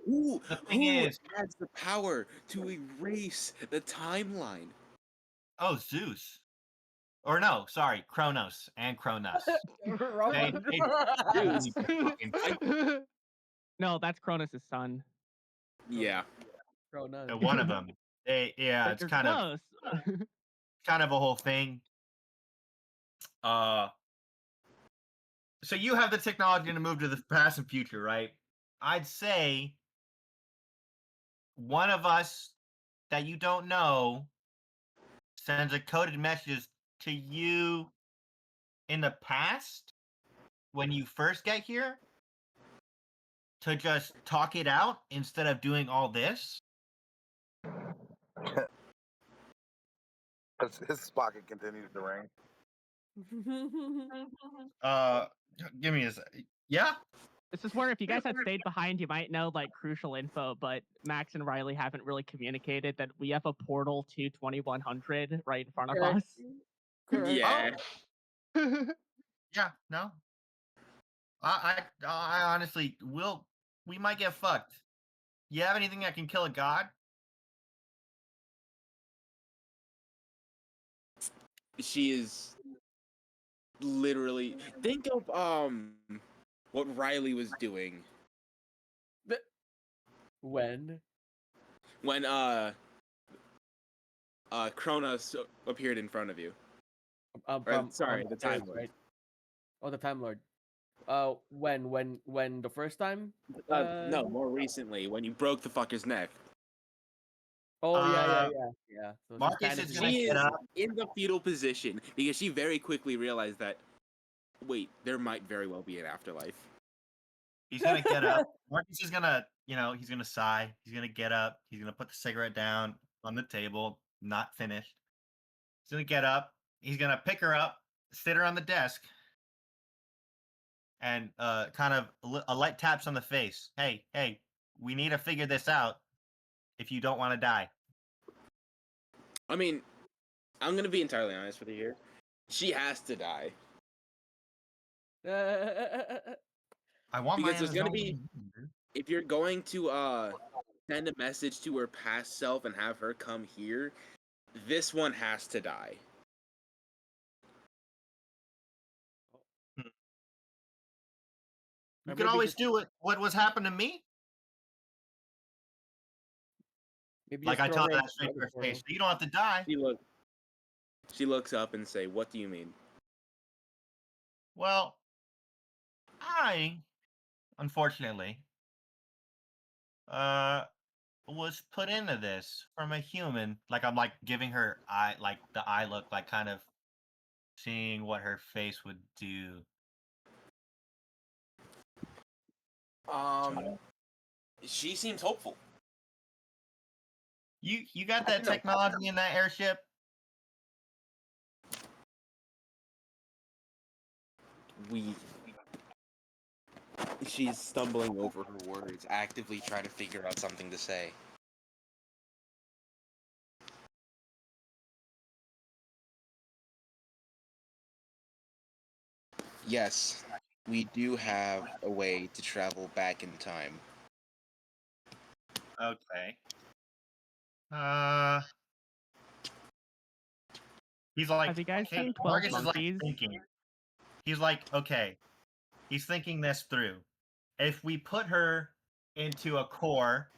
Who The thing is, has the power to erase the timeline? Zeus. Or no, sorry, Kronos and Kronos. They Zeus. no, that's Cronus' son. Yeah. one of them. But It's you're kind of close. a whole thing. So you have the technology to move to the past and future, right? I'd say one of us that you don't know sends a coded message to you in the past when you first get here to just talk it out instead of doing all this. His pocket continues to ring. Give me a sec. Yeah? This is where if you guys had stayed behind, you might know like crucial info, but Max and Riley haven't really communicated that we have a portal to 2100 right in front of us. Yeah. Yeah, no. I honestly we might get fucked. You have anything that can kill a god? She is literally think of what Riley was doing When? when Kronos appeared in front of you. Sorry, the Time Lord. right? Oh, the Time Lord. When the first time? No, more recently when you broke the fucker's neck. Oh yeah. So she's Marcus kinda is just- gonna She get is up. in the fetal position because she very quickly realized that wait, there might very well be an afterlife. He's gonna get up. Marcus is gonna, he's gonna sigh. He's gonna get up. He's gonna put the cigarette down on the table, not finished. He's gonna get up. He's gonna pick her up, sit her on the desk, and kind of a light taps on the face. Hey, we need to figure this out if you don't want to die. I mean, I'm gonna be entirely honest with you here. She has to die I want my because there's gonna Amazon be, dude. if you're going to send a message to her past self and have her come here, this one has to die. You Or could maybe always just do it. What was happened to me? maybe Like just I throw tell her her in that straight the to her portal. face. You don't have to die. She looks up and say, "What do you mean?" Well, I, unfortunately, was put into this from a human. Like I'm like giving her like the eye look, like kind of seeing what her face would do. She seems hopeful. You got I that don't know. technology in that airship? She's stumbling over her words, actively trying to figure out something to say. Yes, we do have a way to travel back in time. Okay. He's like, Have you guys okay. seen 12 Marcus is like Monkeys? thinking. He's like, okay. He's thinking this through. If we put her into a core,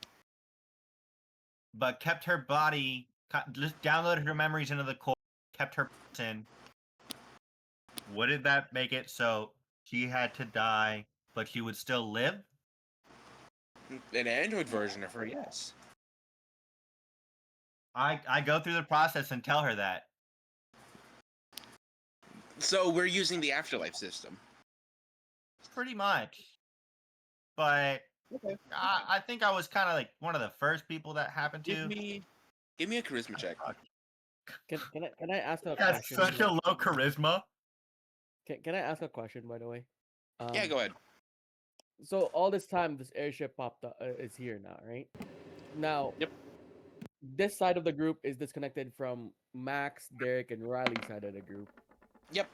but kept her body, just downloaded her memories into the core, kept her person, wouldn't that make it so she had to die, but she would still live? An Android version of her, yes. I go through the process and tell her that. So we're using the afterlife system. Pretty much. But Okay. I think I was kind of like one of the first people that happened to. Give me a charisma check. Can I ask a That's question? such a low charisma. Can I ask a question, by the way? Yeah, go ahead. So all this time, this airship popped up, is here now, right? Now, Yep. this side of the group is disconnected from Max, Derek, and Riley's side of the group. Yep.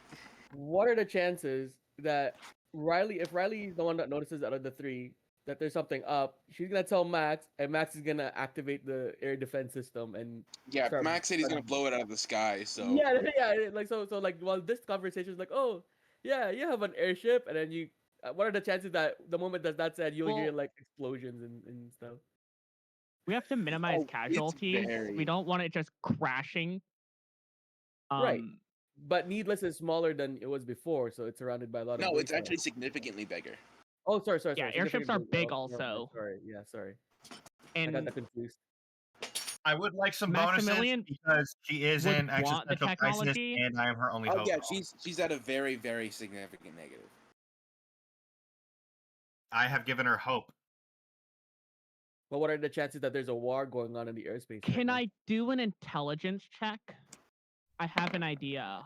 What are the chances that Riley, if Riley is the one that notices out of the three that there's something up, she's gonna tell Max, and Max is gonna activate the air defense system and Yeah, start. Max said he's gonna blow it out of the sky, so Yeah, yeah, like so like while this conversation is like, oh, yeah, you have an airship, and then you. What are the chances that the moment that said, you'll hear Well- like explosions and stuff? We have to minimize it's casualties. very- We don't want it just crashing. Right. But Needless is smaller than it was before, so it's surrounded by a lot of. No, it's wasteland. actually significantly bigger. Oh, sorry. Yeah, airships are big also. Sorry, yeah, sorry. I And got that confused. I would like some Maximilian bonuses because she is would in want the existential crisis, technology. and I am her only Oh hope. yeah, she's at a very, very significant negative. I have given her hope. But what are the chances that there's a war going on in the airspace? Can I do an intelligence check? I have an idea.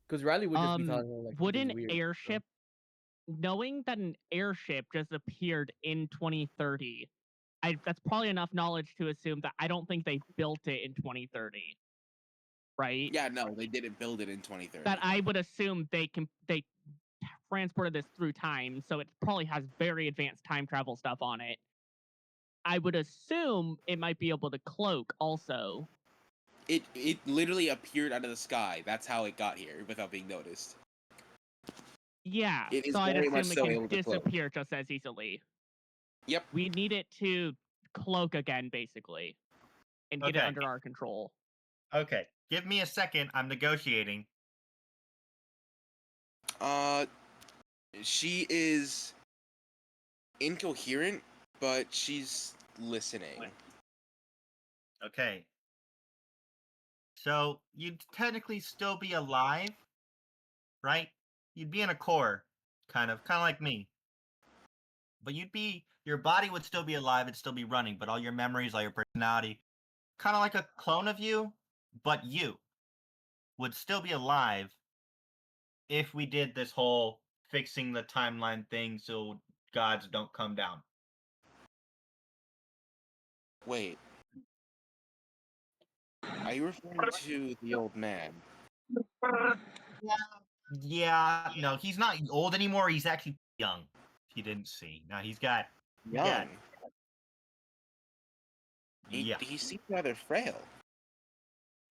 Because Riley would just be telling her like. Would an something's weird, so. airship, knowing that an airship just appeared in 2030, that's probably enough knowledge to assume that I don't think they built it in 2030. Right? Yeah, no, they didn't build it in 2030. That I would assume they transported this through time, so it probably has very advanced time travel stuff on it. I would assume it might be able to cloak also. It literally appeared out of the sky. That's how it got here without being noticed. Yeah, It is so I'd very assume much it so can able to cloak. disappear just as easily. Yep. We need it to cloak again, basically, and get it Okay. under our control. Okay, give me a second. I'm negotiating. She is incoherent, but she's listening. Okay. So you'd technically still be alive, right? You'd be in a core, kind of like me. But your body would still be alive, it'd still be running, but all your memories, all your personality, kind of like a clone of you, but you would still be alive if we did this whole fixing the timeline thing so gods don't come down. Wait. Are you referring to the old man? Yeah, no, he's not old anymore. He's actually young. If you didn't see, now he's got Young. yeah, He seems rather frail.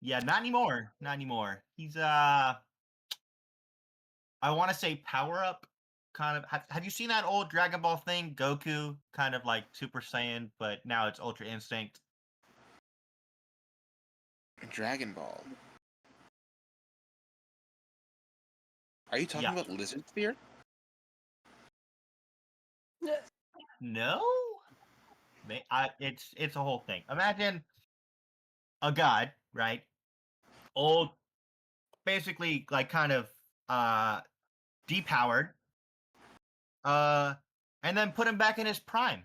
yeah, not anymore. Not anymore. He's I want to say power up. Kind of. Have you seen that old Dragon Ball thing? Goku, kind of like Super Saiyan, but now it's Ultra Instinct. Dragon Ball. Are you talking Yeah. about Lizard Spear? No, it's a whole thing. Imagine a god, right? Old, basically like kind of depowered, and then put him back in his prime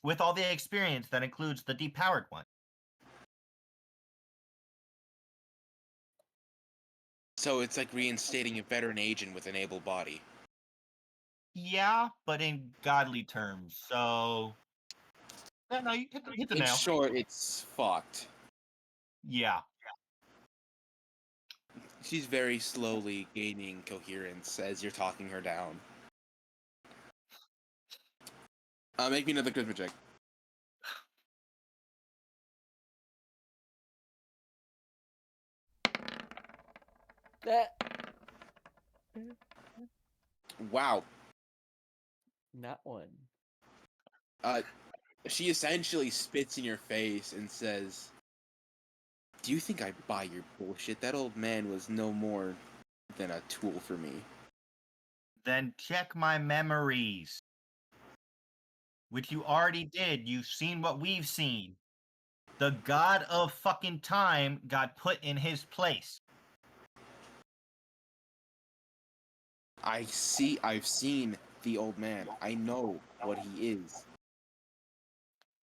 with all the experience that includes the depowered one. So it's like reinstating a veteran agent with an able body. Yeah, but in godly terms. So, no, you hit the In nail. short, it's fucked. Yeah. She's very slowly gaining coherence as you're talking her down. Make me another charisma check. Wow. Not one. She essentially spits in your face and says, "Do you think I buy your bullshit? That old man was no more than a tool for me." Then check my memories, which you already did. You've seen what we've seen. The god of fucking time got put in his place. I've seen the old man. I know what he is.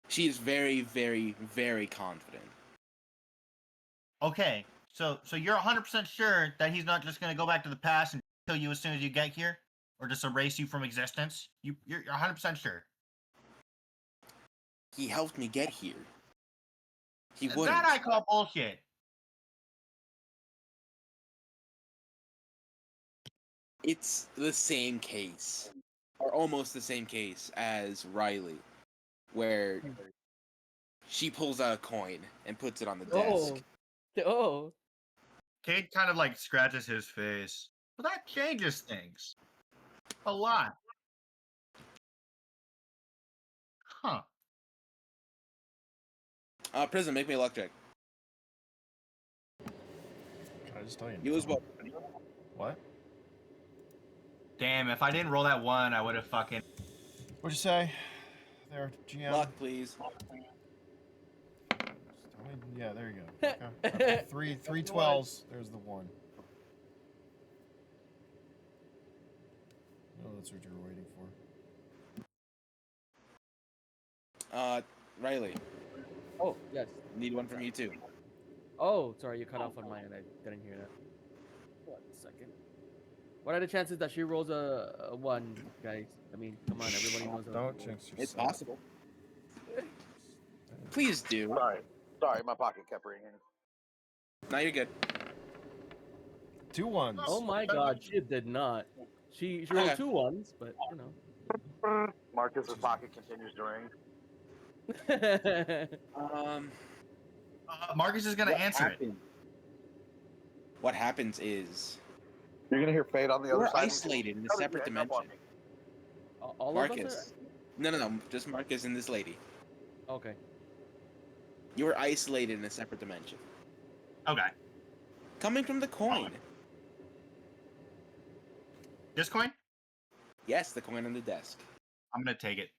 She is very, very, very confident. Okay, so you're 100% sure that he's not just gonna go back to the past and kill you as soon as you get here, or just erase you from existence? You're 100% sure. He helped me get here. He wouldn't. That I call bullshit. It's the same case, or almost the same case as Riley, where she pulls out a coin and puts it on the desk. Oh. Cade kind of like scratches his face. Well, that changes things a lot. Huh. Prism, make me a luck check. Can I just tell you? You as well. What? Damn, if I didn't roll that one, I would have fucking... What'd you say? There, GM. Luck, please. Yeah, there you go. Okay. Three 12s. There's the one. Oh, that's what you were waiting for. Riley, Oh, yes. need one from you too. Oh, sorry, you cut off on mine and I didn't hear that. 1 second. What are the chances that she rolls a 1, guys? I mean, come on, everybody knows that. Don't jinx yourself. It's possible. Please do. Sorry, my pocket kept ringing. Now you're good. 2 1s. Oh my god, she did not. She rolled 2 1s, but you know. Marcus's pocket continues to ring. Marcus is gonna answer it. What happens is You're gonna hear Fade on the other we're side. isolated in a separate dimension. All Marcus. of us No, just Marcus and this lady. are... Okay. You were isolated in a separate dimension. Okay. Coming from the coin. This coin? Yes, the coin on the desk. I'm gonna take it.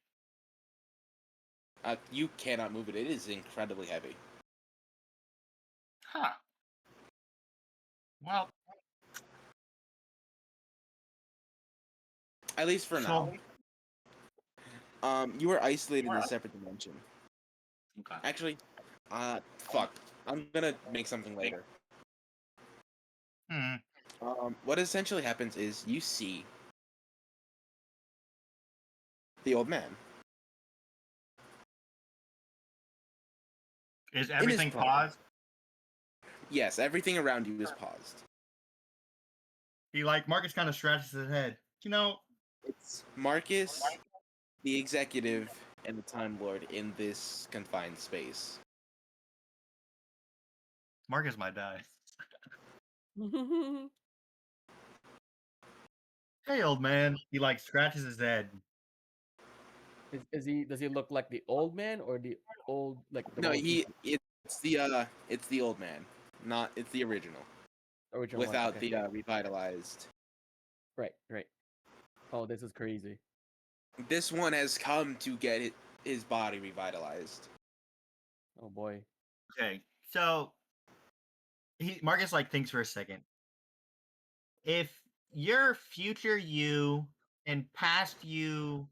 You cannot move it. It is incredibly heavy. Huh. Well, At least for now. You were isolated in a separate dimension. Okay. Actually, Fuck. I'm gonna make something later. Hmm. What essentially happens is you see the old man. Is his everything prime. paused? Yes, everything around you is paused. Marcus kind of scratches his head. You know, It's Marcus, the executive, and the Time Lord in this confined space. Marcus might die. Hey, old man. He scratches his head. Is he? Does he look like the old man or the old like the No, most recent, it's the old man, not it's the original, original one? without Okay. the revitalized. Right. Right. Oh, this is crazy. This one has come to get his body revitalized. Oh boy. Okay, so Marcus thinks for a second. If your future you and past you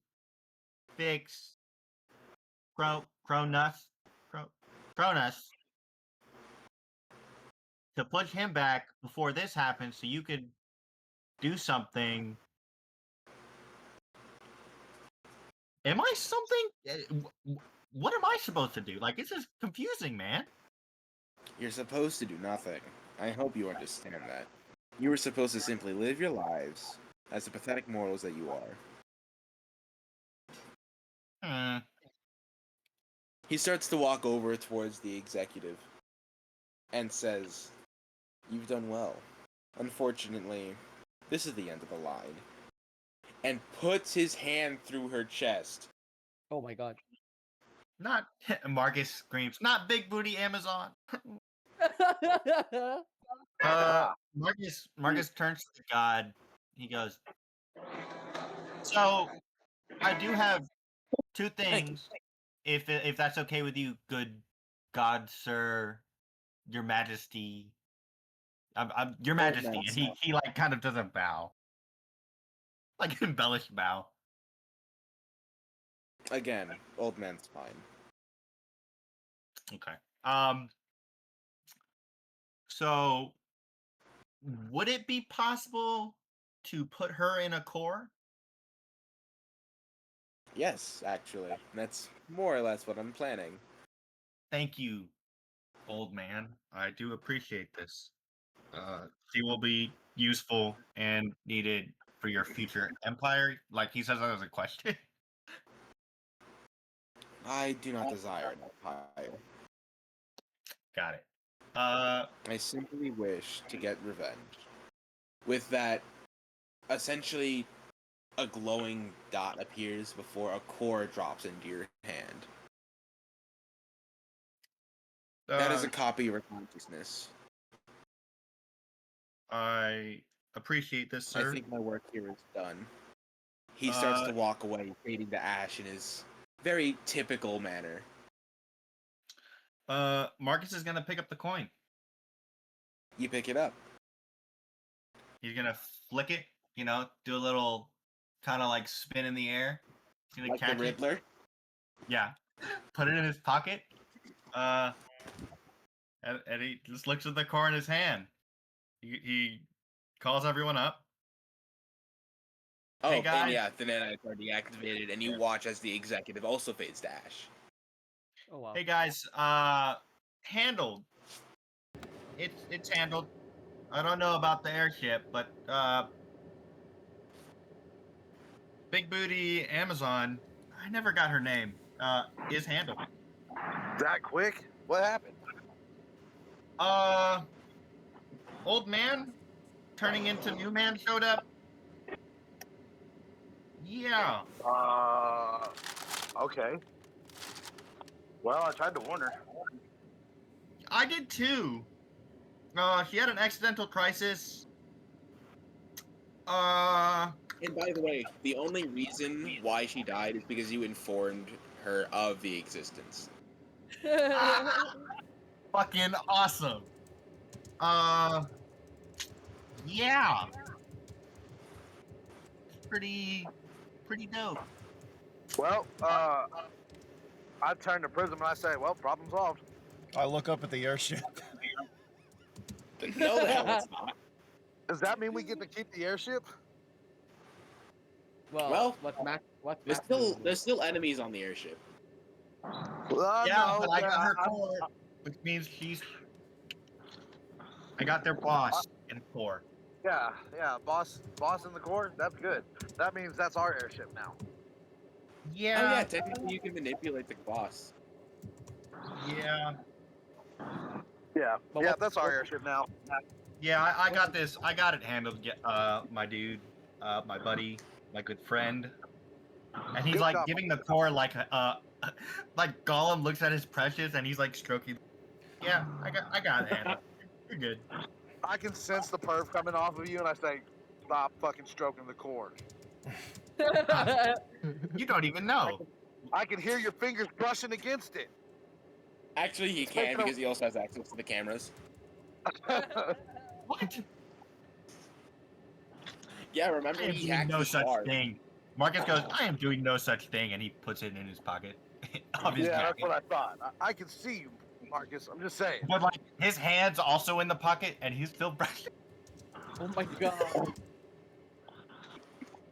fix Cronus to push him back before this happens, so you could do something. Am I something? What am I supposed to do? This is confusing, man. You're supposed to do nothing. I hope you understand that. You were supposed to simply live your lives as the pathetic mortals that you are. Hmm. He starts to walk over towards the executive and says, "You've done well. Unfortunately, this is the end of the line." And puts his hand through her chest. Oh my god. Not Marcus screams. Not big booty Amazon. Marcus turns to God. He goes, "So I do have two things, if that's okay with you, good God, sir, Your Majesty. I'm Your Majesty." And he kind of does a bow, embellished bow. Again, old man's fine. Okay. So would it be possible to put her in a core? Yes, actually. That's more or less what I'm planning. Thank you, old man. I do appreciate this. She will be useful and needed for your future empire. He says that as a question. I do not desire an empire. Got it. I simply wish to get revenge. With that, essentially, a glowing dot appears before a core drops into your hand. That is a copy of your consciousness. I appreciate this, sir. I think my work here is done. He starts to walk away, fading to ash in his very typical manner. Marcus is gonna pick up the coin. You pick it up. He's gonna flick it, do a little kind of spin in the air. He's gonna Like catch the it. Riddler? Yeah. Put it in his pocket. And he just looks at the core in his hand. He calls everyone up. Oh, hey guys. and yeah, the nanites are deactivated, and you watch as the executive also fades to ash. Oh wow. Hey guys, handled. It's handled. I don't know about the airship, but Big Booty Amazon, I never got her name, is handled. That quick? What happened? Old man turning into new man showed up. Yeah. Okay. Well, I tried to warn her. I did too. She had an accidental crisis. And by the way, the only reason why she died is because you informed her of the existence. Fucking awesome. Yeah. Pretty dope. Well, I turn to Prism and I say, well, problem solved. I look up at the airship. No, the hell it's not. Does that mean we get to keep the airship? Well, What Max there's still enemies on the airship. Yeah, No, but I got her core, which means I got their boss in core. yeah, boss in the core. That's good. That means that's our airship now. Yeah. Oh yeah, technically you can manipulate the boss. Yeah. Yeah, But yeah, what's- that's our airship now. Yeah, I got this. I got it handled. My dude, my buddy, my good friend, and he's Good like job. giving the core like like Gollum looks at his precious and he's like stroking. Yeah, I got it handled. You're good. I can sense the perv coming off of you, and I say, "Stop fucking stroking the core." You don't even know. I can hear your fingers brushing against it. Actually, he can because he also has access to the cameras. What? Yeah, remember I am he doing hacked no his such car. thing. Marcus goes, I am doing no such thing, and he puts it in his pocket of his Yeah, that's jacket. what I thought. I can see you, Marcus. I'm just saying. But like his hands also in the pocket, and he's still brushing. Oh my god.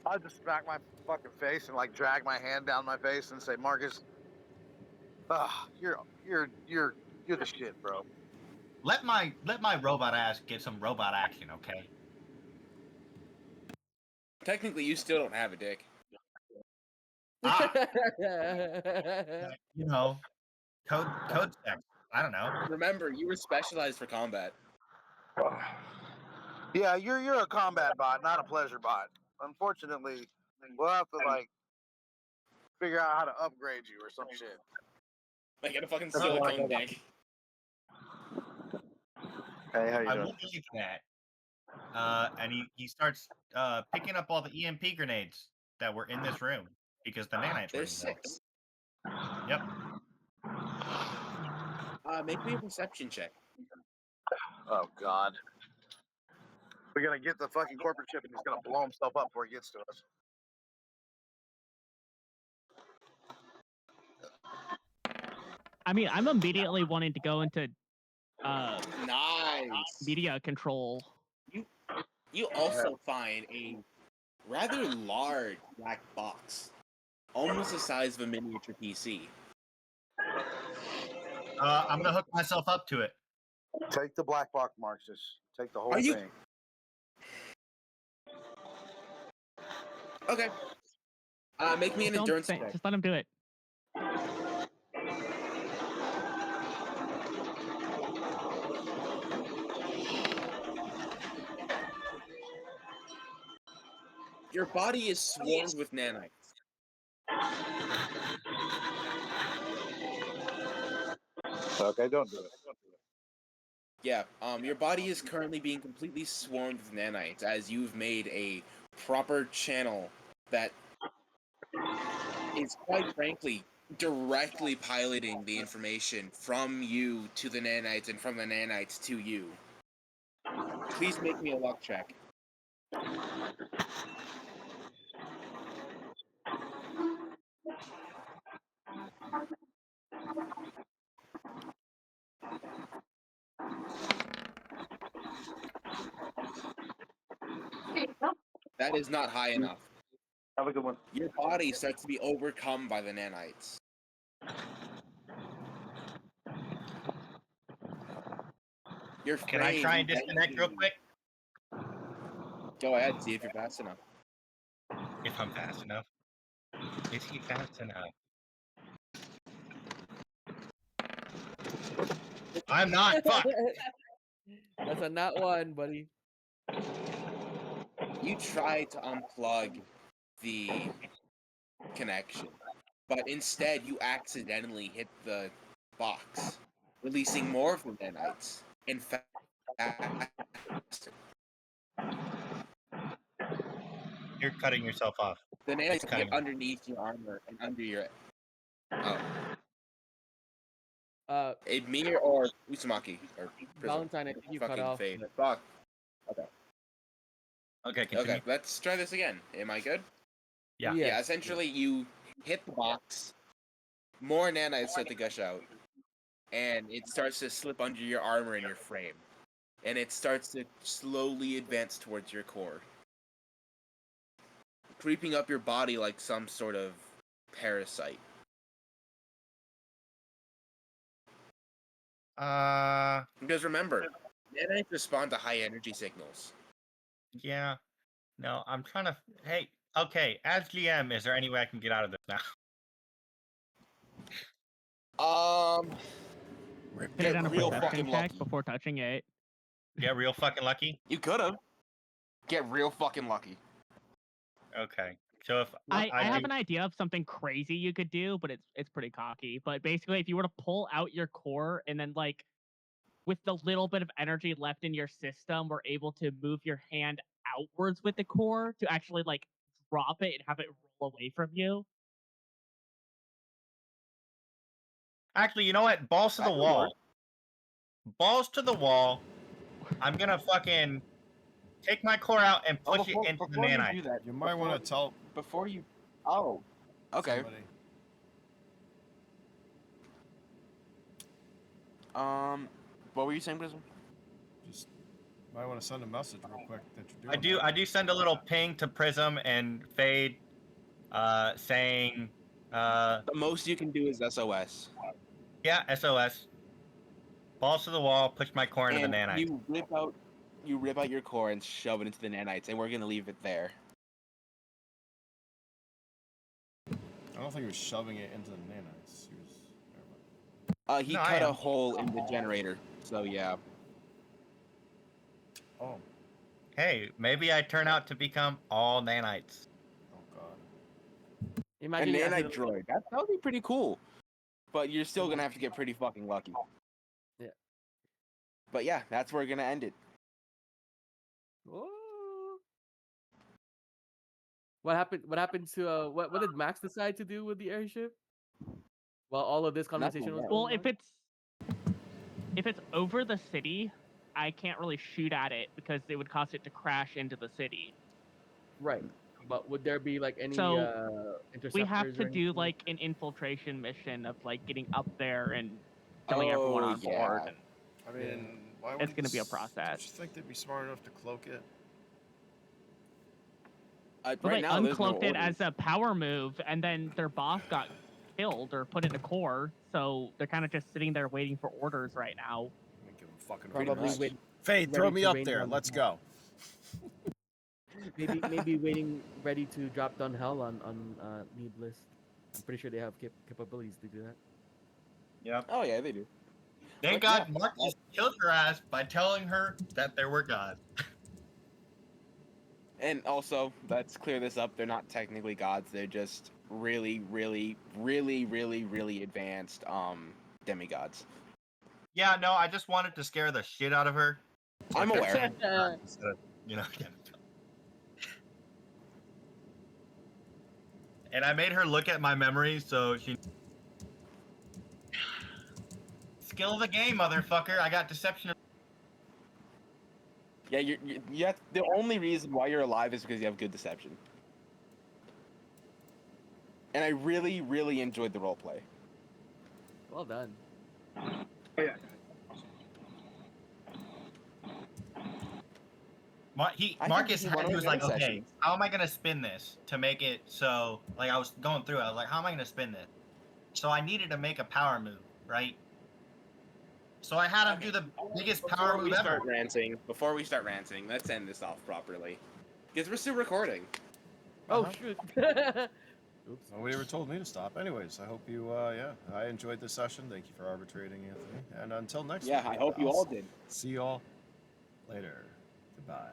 I'll just smack my fucking face and like drag my hand down my face and say, "Marcus, you're the shit, bro." Let my robot ass get some robot action, okay? Technically, you still don't have a dick. Ah, you know, code sex. I don't know. Remember, you were specialized for combat. Yeah, you're a combat bot, not a pleasure bot. Unfortunately, we'll have to like figure out how to upgrade you or some shit. Like, get a fucking That's what I silicone got. dick. Hey, how you I doing? will believe that. And he starts picking up all the EMP grenades that were in this room because the nanites were There's in there. 6. Yep. Make me a perception check. Oh God. We're gonna get the fucking corporate ship and he's gonna blow himself up before he gets to us. I mean, I'm immediately wanting to go into Nice. media control. You also find a rather large black box, almost the size of a miniature PC. I'm gonna hook myself up to it. Take the black box, Marxist. Take the whole Are you- thing. Okay. Make me an endurance Don't check. just let him do it. Your body is swarmed with nanites. Okay, don't do it. Yeah, your body is currently being completely swarmed with nanites as you've made a proper channel that is quite frankly directly piloting the information from you to the nanites and from the nanites to you. Please make me a luck check. That is not high enough. Have a good one. Your body starts to be overcome by the nanites. Your Can I frame try and disconnect real quick? Go ahead, see if you're fast enough. If I'm fast enough. Is he fast enough? I'm not. Fuck. That's a not one, buddy. You try to unplug the connection, but instead you accidentally hit the box, releasing more of the nanites. In fact, You're cutting yourself off. the nanites Cutting get off. underneath your armor and under your. Oh, me or Uzumaki or Prism. Valentine, I think you cut Fucking off. Fade. Fuck. Okay, continue. Okay, let's try this again. Am I good? Yeah. Yeah, essentially you hit the box, more nanites start to gush out, and it starts to slip under your armor and your frame, and it starts to slowly advance towards your core, creeping up your body like some sort of parasite. Because remember, nanites respond to high energy signals. Yeah. No, I'm trying to. Hey, okay. As GM, is there any way I can get out of this now? Could have Get done a real perception fucking check lucky. before touching it. Get real fucking lucky. You could have. Get real fucking lucky. Okay. So if I have do, an idea of something crazy you could do, but it's pretty cocky. But basically, if you were to pull out your core and then like with the little bit of energy left in your system, we're able to move your hand outwards with the core to actually like drop it and have it roll away from you. actually, you know what? Balls to the That could wall. work. Balls to the wall. I'm gonna fucking take my core out and Oh, push it into the before you nanite. do that, You might want to tell before you. Oh, okay. somebody. What were you saying, Prism? Just might want to send a message real quick that you're doing. I do send a little ping to Prism and Fade, saying, The most you can do is SOS. yeah, SOS. Balls to the wall. Push my core into the And nanite. you rip out your core and shove it into the nanites, and we're gonna leave it there. I don't think he was shoving it into the nanites. He was. He No, I cut a am. hole in the generator, so yeah. Oh. Hey, maybe I turn out to become all nanites. Oh God. A Imagine you nanite accidentally- droid. That would be pretty cool. But you're still gonna have to get pretty fucking lucky. Yeah. But yeah, that's where we're gonna end it. Whoa. What happened? What happened to what did Max decide to do with the airship? While all of this conversation was yet. going Well, on? if it's over the city, I can't really shoot at it because it would cause it to crash into the city. Right. But would there be like any So, interceptors? We have or to do anything? like an infiltration mission of like getting up there and killing everyone on board. yeah. And I mean, why would It's gonna be a Don't process. you think they'd be smart enough to cloak it? well, Right they now, there's no uncloaked it as orders. a power move, and then their boss got killed or put into core, so they're kind of just sitting there waiting for orders right now. I don't give a fucking Probably fuck. wait, Fade, throw ready me to up rain there. down Let's hell. go. maybe waiting ready to drop down hell on Needless. I'm pretty sure they have capabilities to do that. Yep. Oh yeah, they do. Thank But God yeah, Mark just killed her ass by telling her that there were gods. And also, let's clear this up. They're not technically gods. They're just really, really, really, really, really advanced demigods. Yeah, no, I just wanted to scare the shit out of her. I'm Like, aware. instead of, you know, and I made her look at my memories so she. Skill of the game, motherfucker. I got deception. Yeah, you have, the only reason why you're alive is because you have good deception. And I really, really enjoyed the roleplay. Well done. I Marcus think he was like, one of okay, sessions. how am I gonna spin this to make it so? Like I was going through, I was like, how am I gonna spin this? So I needed to make a power move, right? So I had him do the biggest power move ever. Before we start ranting, let's end this off properly. Because we're still recording. Oh Uh-huh. shoot. Oops. Nobody ever told me to stop. Anyways, I hope you, I enjoyed this session. Thank you for arbitrating, Anthony. And until next Yeah, week, I hope you I'll all did. See y'all later. Goodbye.